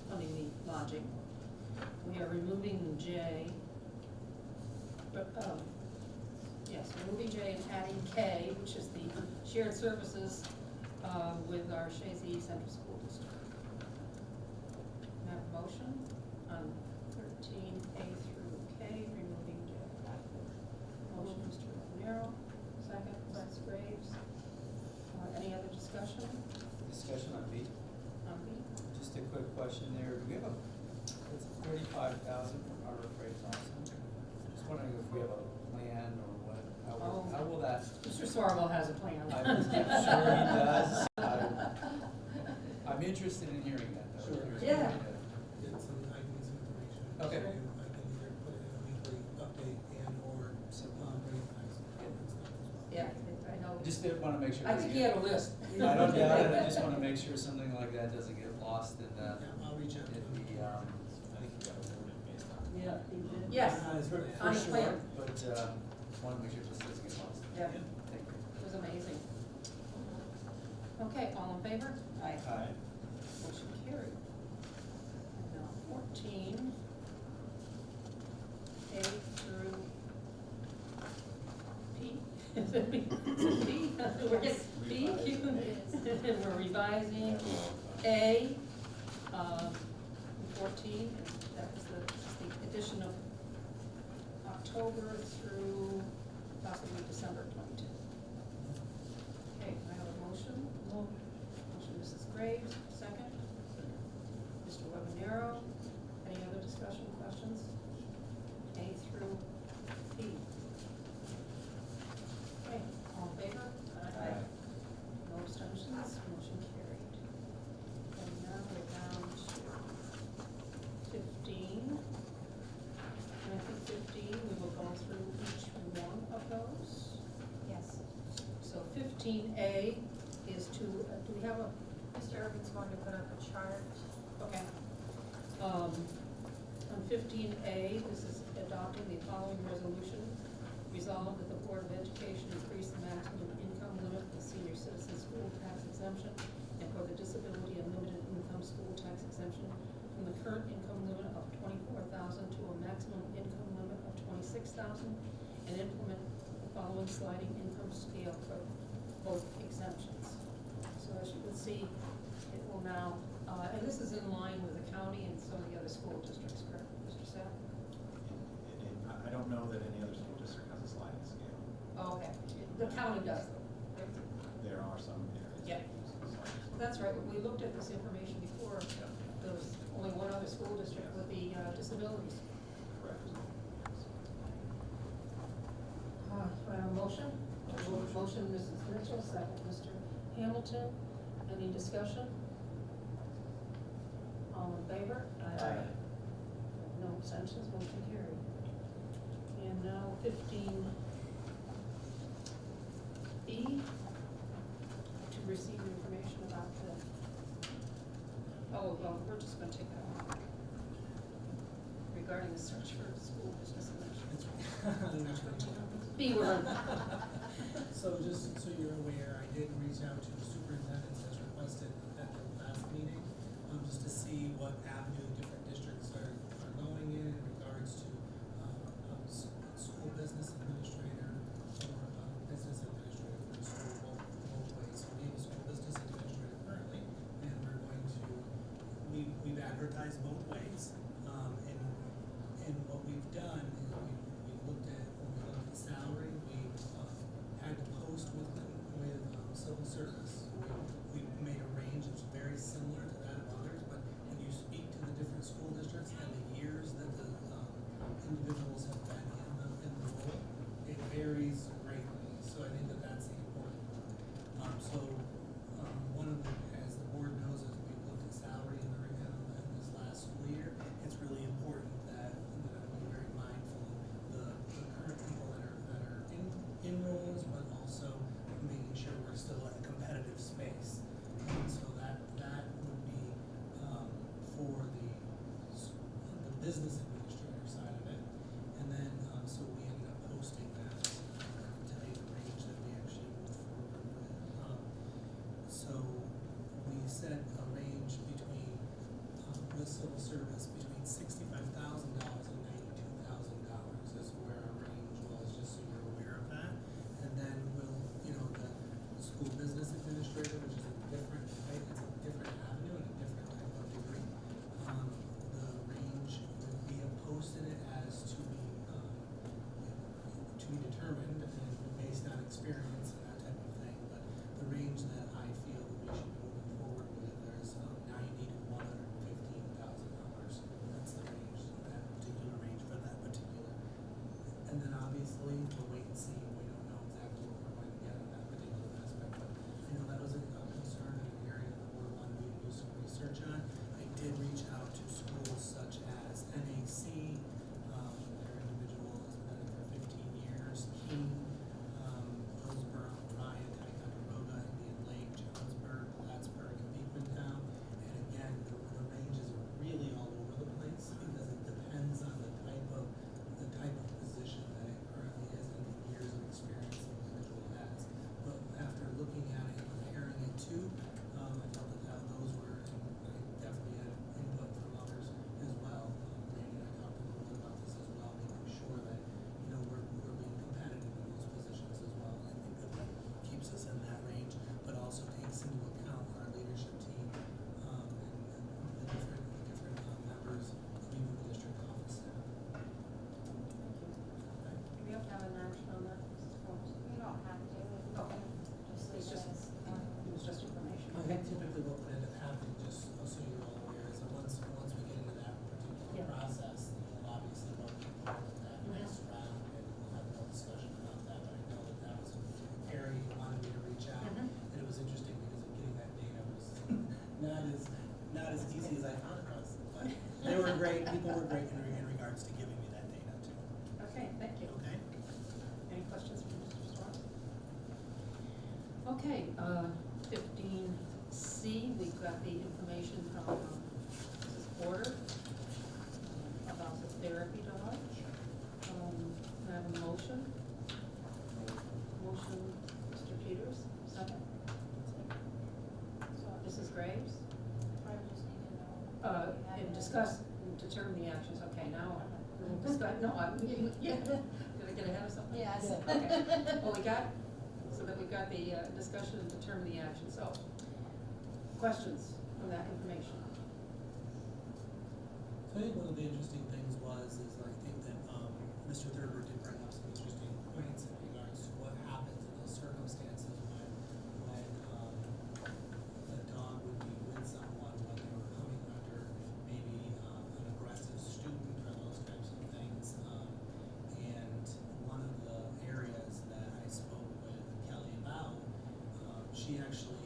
funding the lodging. We are removing J, but, yes, removing J and adding K, which is the shared services, with our Shazy Central School District. May I have a motion on 13A through K, removing J? Motion, Mr. Romero, second, Mrs. Graves. Any other discussion Discussion on B. on B? Just a quick question there. Do we have it's 35,000 from Harbor Freight Thompson. Just wondering if we have a plan or what, how will that? Mr. Sorrell has a plan. I'm sure he does. I'm interested in hearing that though. Sure. Yeah. Get some, I can get some information. Okay. for you. I can either put it in a weekly update and or bring it back some conference stuff as well. Yeah, I know. Just didn't wanna make sure. I think he had a list. I don't doubt it. I just wanna make sure something like that doesn't get lost in Yeah, I'll reach out to in him. the, I think you got awarded based on. Yeah, he did. Yes, On his plan. on for his plan. sure, but, wanna make sure this doesn't get lost. Yeah, Thank you. it was amazing. Okay, all in favor? Aye. Motion carried. And now 14, A through P. Is it P? Is it P? We're getting P, Q, and we're revising A, 14, that was the addition of October through possibly December 22. Okay, I have a motion. Motion, Mrs. Graves, second. Mr. Webanero, any other discussion, questions? A through P. Okay, all in favor? Aye. No abstentions, motion carried. And now we're down to 15. And I think 15, we will go through each one of those. Yes. So 15A is to, do we have a, Mr. Irvin's going to put up a chart. okay. On 15A, this is adopting the following resolution. Resolved that the Board of Education increase the maximum income limit for the senior citizen school tax exemption and for the disability and limited income school tax exemption from the current income limit of $24,000 to a maximum income limit of $26,000, and implement the following sliding income scale for both exemptions. So as you can see, it will now, and this is in line with the county and some of the other school districts, correct, Mr. Sapp? I don't know that any other school district has a sliding scale. Oh, okay, the county does though. There are some areas. Yeah. that use a sliding scale. That's right, we looked at this information before, there was only one other school district with the disabilities. Correct. Do I have a motion? Motion, Mrs. Mitchell, second, Mr. Hamilton, any discussion? All in favor? Aye. No abstentions, motion carried. And now 15E, to receive information about the, oh, well, we're just gonna take that one. Regarding the search for school business administration. B word. So just so you're aware, I did reach out to the superintendents as requested at the last meeting, just to see see what avenue different districts are going in regards to, school business administrator or, business administrator for the school, both ways. So we have a school business administrator currently, and we're going to, we've advertised both ways. And what we've done is we've looked at, when we looked at salary, we, had to post with civil service. We made a range that's very similar to that of others, but when you speak to the different school districts and the years that the, individuals have been in the role, it varies greatly. So I think that that's the important one. One of the, as the board knows, as we looked at salary in this last school year, it's really important that I'm very mindful of the current people that are in roles, but also making sure we're still at a competitive space. And so that would be, for the business administrator side of it. And then, so we ended up posting that, to make the range that we actually moved forward with. So we set a range between, with civil service, between $65,000 and $92,000 is where our range was, just so you're aware of that. And then we'll, the school business administrator, which is a different type, it's a different avenue and a different type of degree. The range, we have posted it as to be determined and based on experience and that type of thing. But the range that I feel that we should be moving forward with is $90,000 to $115,000. That's the range, that particular range for that particular. And then obviously, we'll wait and see. We don't know exactly what we're going to get on that particular aspect. But, that was a concern and an area that the board wanted me to do some research on. I did reach out to schools such as NAC, their individual has been there for 15 years, Keene, Hillsborough, Ryan, Ticonderoga, Indian Lake, Johnsburg, Plattsburgh, and Beekmantown. And again, the ranges are really all over the place because it depends on the type of position that it currently is and the years of experience the individual has. But after looking at it and comparing it to, I felt that those were, and I definitely had input from others as well. Randy and I talked a little bit about this as well, making sure that, we're being competitive in those positions as well. I think that keeps us in that range, but also takes into account our leadership team, and the different members of even the district office staff. Okay. Do we have to have an action on that, Mrs. Forbes? You don't have to, Okay. just It's leave it just, as, it was just information. I think typically what would end up happening, just so you're all aware, is that once we get into that particular Yeah. process, we'll obviously go to part of that next round, and we'll have more discussion about that, but I know that was an area you wanted me to reach out, Mhm. and it was interesting because of getting that data was not as easy as I thought it was, but they were great, people were great in regards to giving me that data too, Okay, thank you. okay? Any questions from Mr. Storm? Okay, 15C, we've got the information from Mrs. Porter about the therapy dog. Can I have a motion? Motion, Mr. Peters, second. Mrs. Graves? I just need to know. And discuss, and determine the actions, okay, now, we'll discuss, no, yeah, did I get ahead of something? Yes. Okay, well, so that we've got the discussion and determine the action, so, questions from that information? So I think one of the interesting things is I think that, Mr. Thurber did bring up some interesting points in regards to what happens in those circumstances when the dog would be with someone when they were coming under maybe, an aggressive student or those types of things. And one of the areas that I spoke with Kelly about, she actually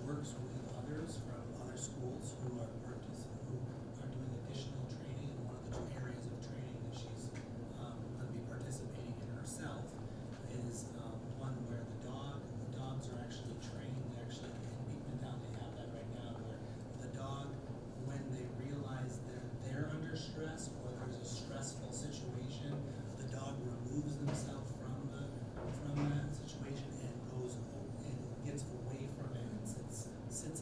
works with others from other schools who are doing additional training, and one of the two areas of training that she's going to be participating in herself is one where the dogs are actually trained. Actually, in Beekmantown they have that right now, where the dog, when they realize they're under stress or there's a stressful situation, the dog removes themselves from that situation and gets away from it and sits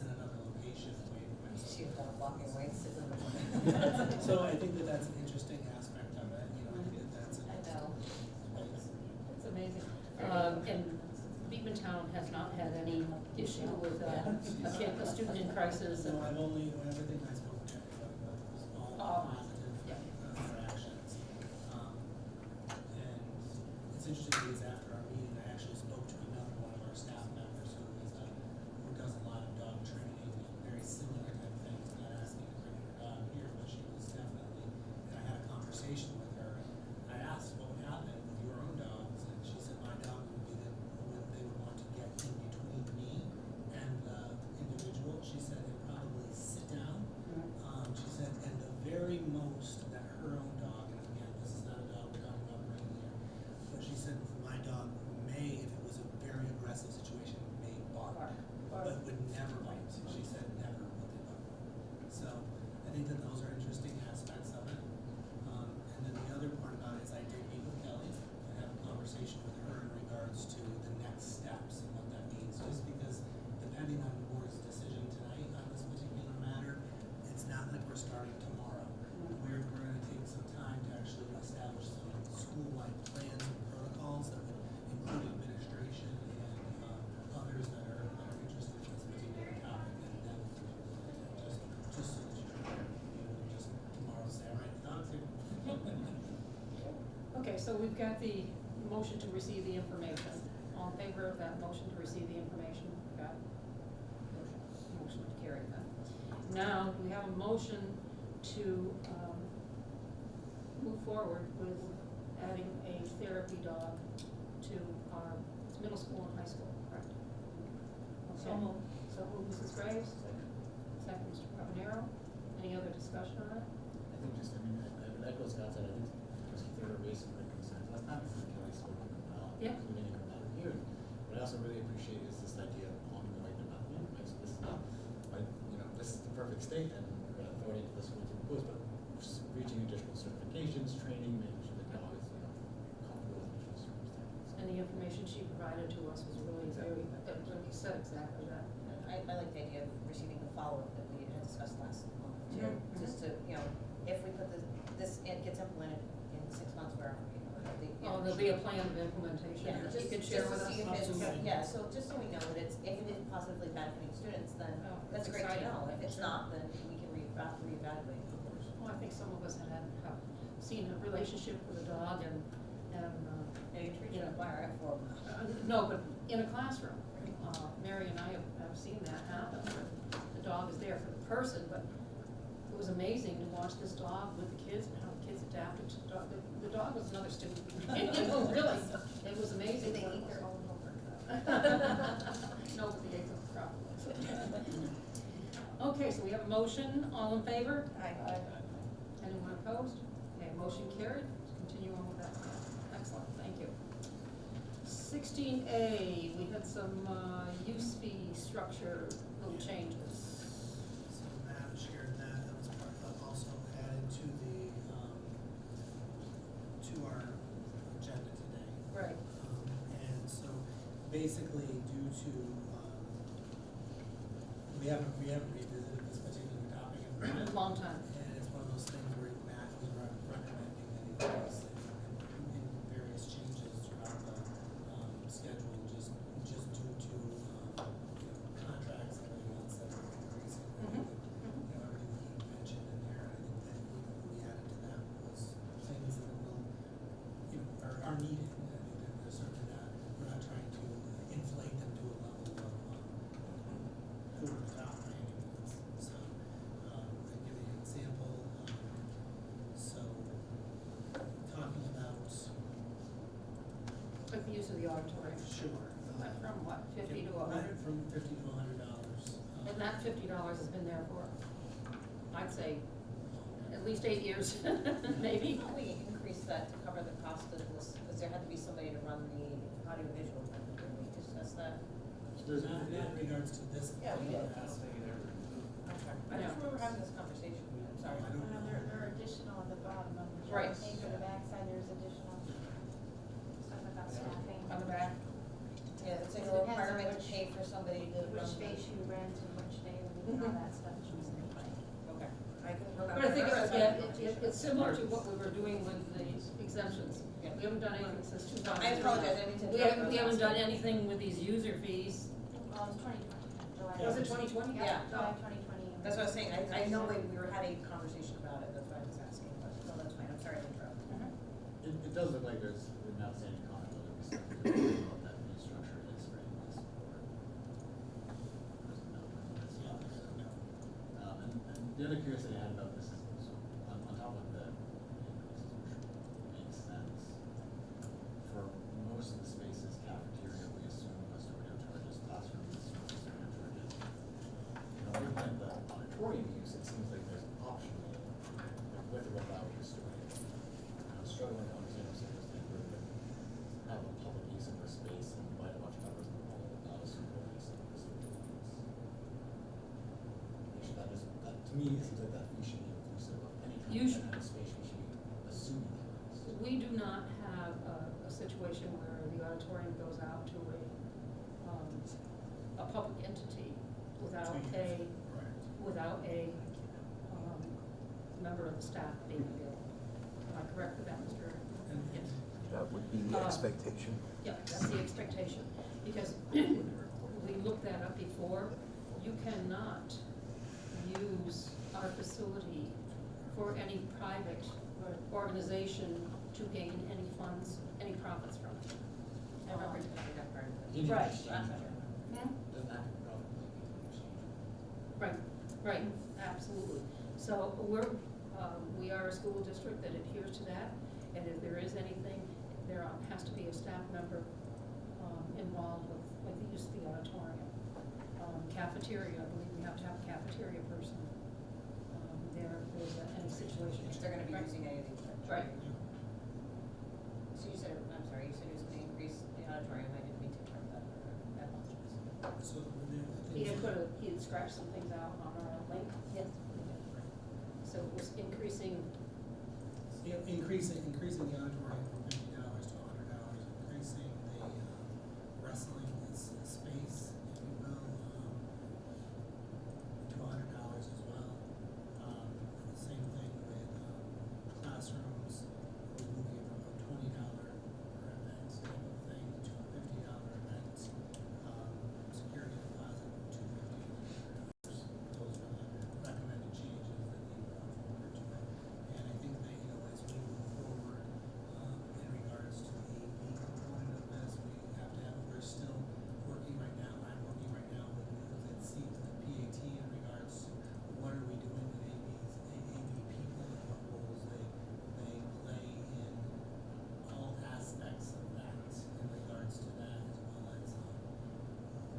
town has not had any issue with a student in crisis. So everything I spoke to everybody about was all positive interactions. And it's interesting because after our meeting, I actually spoke to another one of our staff members who does a lot of dog training and very similar type things. Not asking to bring her dog here, but she was definitely, and I had a conversation with her. I asked what would happen with your own dogs, and she said my dog would be they would want to get in between me and the individual. She said they'd probably sit down. She said, and the very most that her own dog, and again, this is not a dog we're talking about bringing here, but she said my dog may, if it was a very aggressive situation, may bark, but would never bite. She said never would they bark. So I think that those are interesting aspects of it. And then the other part about it is I did meet with Kelly and have a conversation with her in regards to the next steps and what that means, just because depending on the board's decision tonight on this particular matter, it's not like we're starting tomorrow. We're gonna take some time to actually establish some school-wide plans and protocols that would include administration and others that are interested in this particular topic, and then just so that you're aware, just tomorrow say, all right, the dog's here. Okay, so we've got the motion to receive the information. All in favor of that motion to receive the information? Got it? Motion to carry that. Now, we have a motion to move forward with adding a therapy dog to our middle school and high school, correct? So Okay. moved. So moved, Mrs. Graves? Second, Mr. Cavanero. Any other discussion on it? I think just, I mean, I would echo Scott's, I think just there are basically concerns, that's not something Kelly's spoken about. Yeah. Meaning about here, what I also really appreciate is this idea of ongoing development, like, so this is not, like, this is the perfect state, and we're gonna throw it into the school to impose, but just reaching additional certifications, training, making sure the dog is, comfortable with additional circumstances. And the information she provided to us was really very, you said exactly that. I like the idea of receiving the follow-up that we had discussed last month too, Mhm. just to, if we put this, it gets implemented in 6 months, wherever, Oh, there'll be a plan of implementation Yeah, that just, you can just share to with us. see if it's, yeah, so just so we know that it's, if it is positively benefiting students, then Oh, that's that's great to exciting. know. If it's Sure. not, then we can reevaluate. Well, I think some of us have seen a relationship with a dog and, Yeah, you treat Yeah. it choir at 4 o'clock. no, but in a classroom. Mary and I have seen that happen, where the dog is there for the person, but it was amazing to watch this dog with the kids and how the kids adapted to the dog. The dog was another student. Really, it was amazing. Did they what it eat was. their own homework though? No, but the eggs are probably. Okay, so we have a motion, all in favor? Aye. Anyone opposed? Okay, motion carried, continue on with that. Excellent, thank you. 16A, we had some use fee structure little changes. So Matt shared that was part of also added to to our agenda today. Right. And so basically due to, we haven't revisited this particular topic in a A minute. long time. And it's one of those things where Matt was recommending that he does in various changes throughout the schedule, just due to contracts and everything else that are increasing. Mhm. Everything that he mentioned in there, I think that what we added to that was things that will, are needed. I think that they're certainly not, we're not trying to inflate them to a level of over the top by any means. So, I'll give you an example. So, talking about, Like the use of the auditorium. sure. Went from what, 50 to 100? From $50 to $100. And that $50 has been there for, I'd say, at least 8 years, maybe. Why don't we increase that to cover the cost of this, because there had to be somebody to run the audiovisual, did we discuss that? Not in regards to this. Yeah, we did. particular aspect. Okay. I just remember having this conversation, I'm sorry. I don't know. There are additional at the bottom of the Right. page or the backside, there's additional stuff about staffing. On the back. Yeah, it's like It a depends on requirement to which- pay for somebody to run. Which space you rent and which day of the week, all that stuff. Okay. I can remember. But I think, again, it's similar to what we were doing with the exemptions. Yeah, we haven't done anything since 2000. I apologize, I didn't mean to We interrupt. haven't, we haven't done anything with these user fees. Well, it's 2020, July. Was it 2020? Yeah. July 2020. That's what I was saying, I know we were having a conversation about it, that's why I was asking, but, no, that's fine, I'm sorry to interrupt. It does look like there's an outstanding comment whether we said what that fee structure is for any support. There's no, that's not, so. And the other curious thing I had about this is, so on top of the increases, which makes sense, for most of the spaces, cafeteria, we assume custodial charges, classrooms, custodial charges. You know, looking at the auditorium use, it seems like there's optional, like with or without custodial. I'm struggling to understand if there's a group that have a public use of their space and invite a bunch of members of the public without a suitable use of custodial use. That is, that, to me, it seems like that fee should be inclusive of any kind Usually- of space, we should be assuming that is. We do not have a situation where the auditorium goes out to a public entity without a member of the staff being available. Am I correct with that, Mr.? Yes. That would be the Uh, expectation. Yeah, that's the expectation, because we looked that up before. You cannot use our facility for any private organization to gain any funds, any profits from it. Ever. I think that part of it. You need to Right. exchange that. Doesn't have to probably exchange. Right, right, absolutely. So we are a school district that adheres to that, and if there is anything, there has to be a staff member involved with the use of the auditorium. Cafeteria, I believe we have to have a cafeteria person. There's any situation. If they're gonna be Right. using any of these. Right. So you said, I'm sorry, you said it was gonna increase the auditorium, I didn't mean to interrupt that, I apologize. So the He things had he had scratched some things out on our link. Yes. So it was increasing, increasing the auditorium from $50 to $100, increasing the wrestling space, if you will, to $100 as well. The same thing with classrooms, we're moving from a $20 per event type of thing to a $50 event. Security deposit, $250. Those are the recommended changes that we brought forward to it. And I think that, as we move forward, in regards to the AV component of this, we're still working right now, I'm working right now with the PAT in regards to what are we doing with AV people and what roles they play in all aspects of that, in regards to that, as well as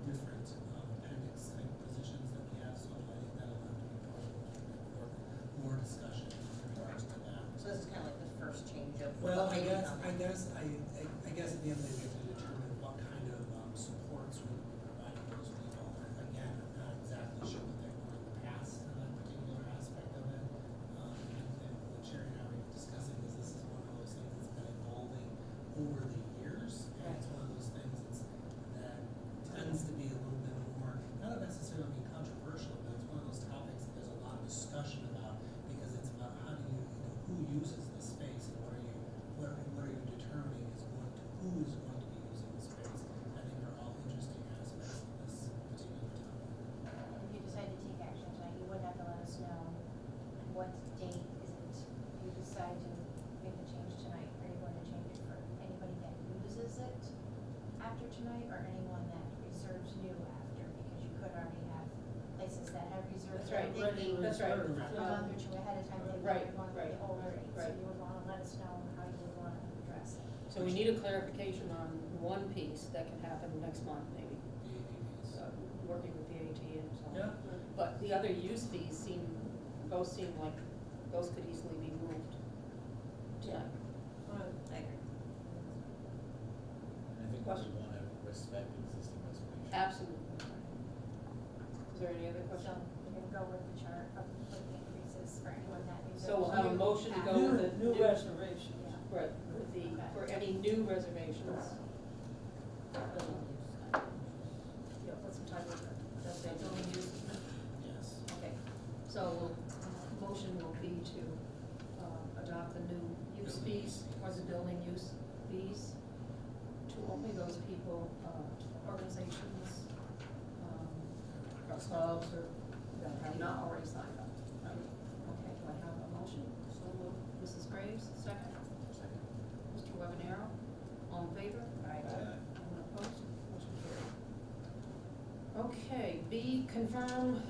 different appendix type positions that we have, so I think that'll have to be part of more discussion in regards to that. So this is kind of like the first change of. Well, I maybe guess something. at the end of the day, we have to determine what kind of supports we would be providing those people. Again, I'm not exactly sure what they were in the past on that particular aspect of it. And what Sherry and I were discussing is this is one of those things that's been evolving over the years. And it's one of those things that tends to be a little bit more, not necessarily controversial, but it's one of those topics that there's a lot of discussion about, because it's about how do you, who uses the space, and what are you determining is who is going to be using the space. I think they're all interesting aspects of this particular topic. If you decide to take action tonight, you would have to let us know what date is it. If you decide to make the change tonight, are you going to change it for anybody that uses it after tonight, or anyone that reserves new after? Because you could already have places that have reserved. That's right, that's right. A month or two ahead of time, they Right, would want right, the older rate, so right. you would wanna let us know how you would wanna address it. so we need a clarification on one piece that can happen next month, maybe, The AVs. working with PAT and so on. Yeah. But the other use fees both seem like those could easily be moved tonight. I agree. And I think we Question? want to respect existing reservations. Absolutely. Is there any other So question? we're gonna go with the chart of the increases for anyone that reserves. So we'll have a motion to go with the New reservations. Yeah. Right, for any new reservations. Yeah, what's the title of that? That's only use, Yes. okay. So, motion will be to adopt the new use fees, or the building use fees, to only those people, organizations, or clubs, or that have not already signed up. Okay, do I have a motion? So moved. Mrs. Graves, second. Second. Mr. Webanero, all in favor? Anyone opposed? Motion carried. Okay, B, confirm,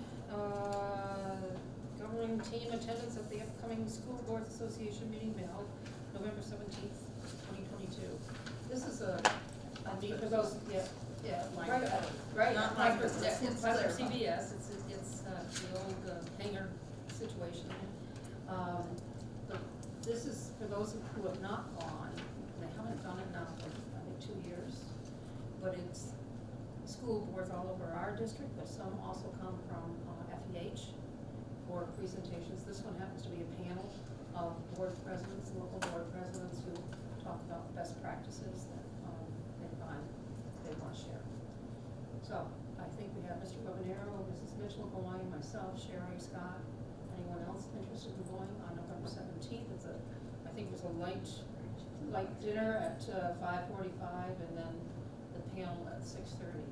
governing team attendance at the upcoming School Boards Association meeting to be held November 17th, 2022. This is a need for those, yeah, right, Not like mine. for, It's like for clear. CBS, it's the old hangar situation. This is for those who have not gone, they haven't done it now for, I think, 2 years, but it's school boards all over our district, but some also come from FEH for presentations. This one happens to be a panel of board presidents, local board presidents who talk about best practices that they find they want to share. So I think we have Mr. Webanero, Mrs. Mitchell going, myself, Sherry, Scott, anyone else interested in going on November 17th? It's a, I think it was a light dinner at 5:45 and then the panel at 6:30.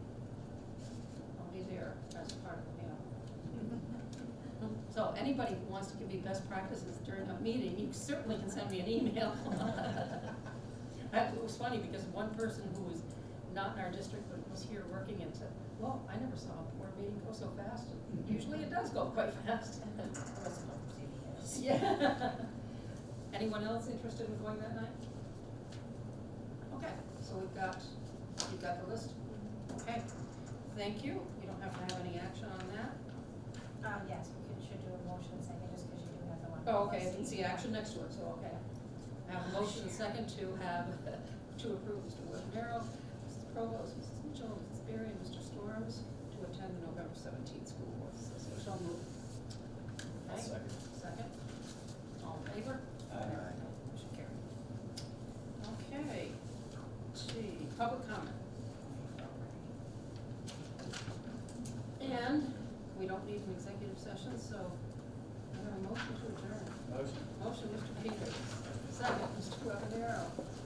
I'll be there as part of the panel. So anybody who wants to give me best practices during a meeting, you certainly can send me an email. It was funny because one person who was not in our district but was here working and said, well, I never saw a board meeting go so fast. Usually it does go quite fast. Yeah. Anyone else interested in going that night? Okay, so you've got the list? Okay, thank you. You don't have to have any action on that. Yes, we should do a motion second, just because you do have the one. Oh, okay, I didn't see action next to it, so, okay. I have a motion and second to approve Mr. Webanero, Mrs. Provost, Mrs. Mitchell, Mrs. Berry, and Mr. Storms to attend the November 17th school board association. So moved. Okay, Second. second. All in favor? Motion carried. Okay, let's see, public comment. And we don't need an executive session, so I have a motion to adjourn. Motion, Mr. Peters. Second, Mr. Webanero.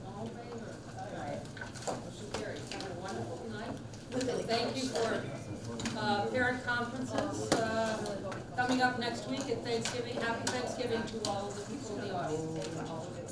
All in favor? Aye. Motion carried. Have a wonderful night. Thank you for parent conferences coming up next week at Thanksgiving. Happy Thanksgiving to all of the people in the audience.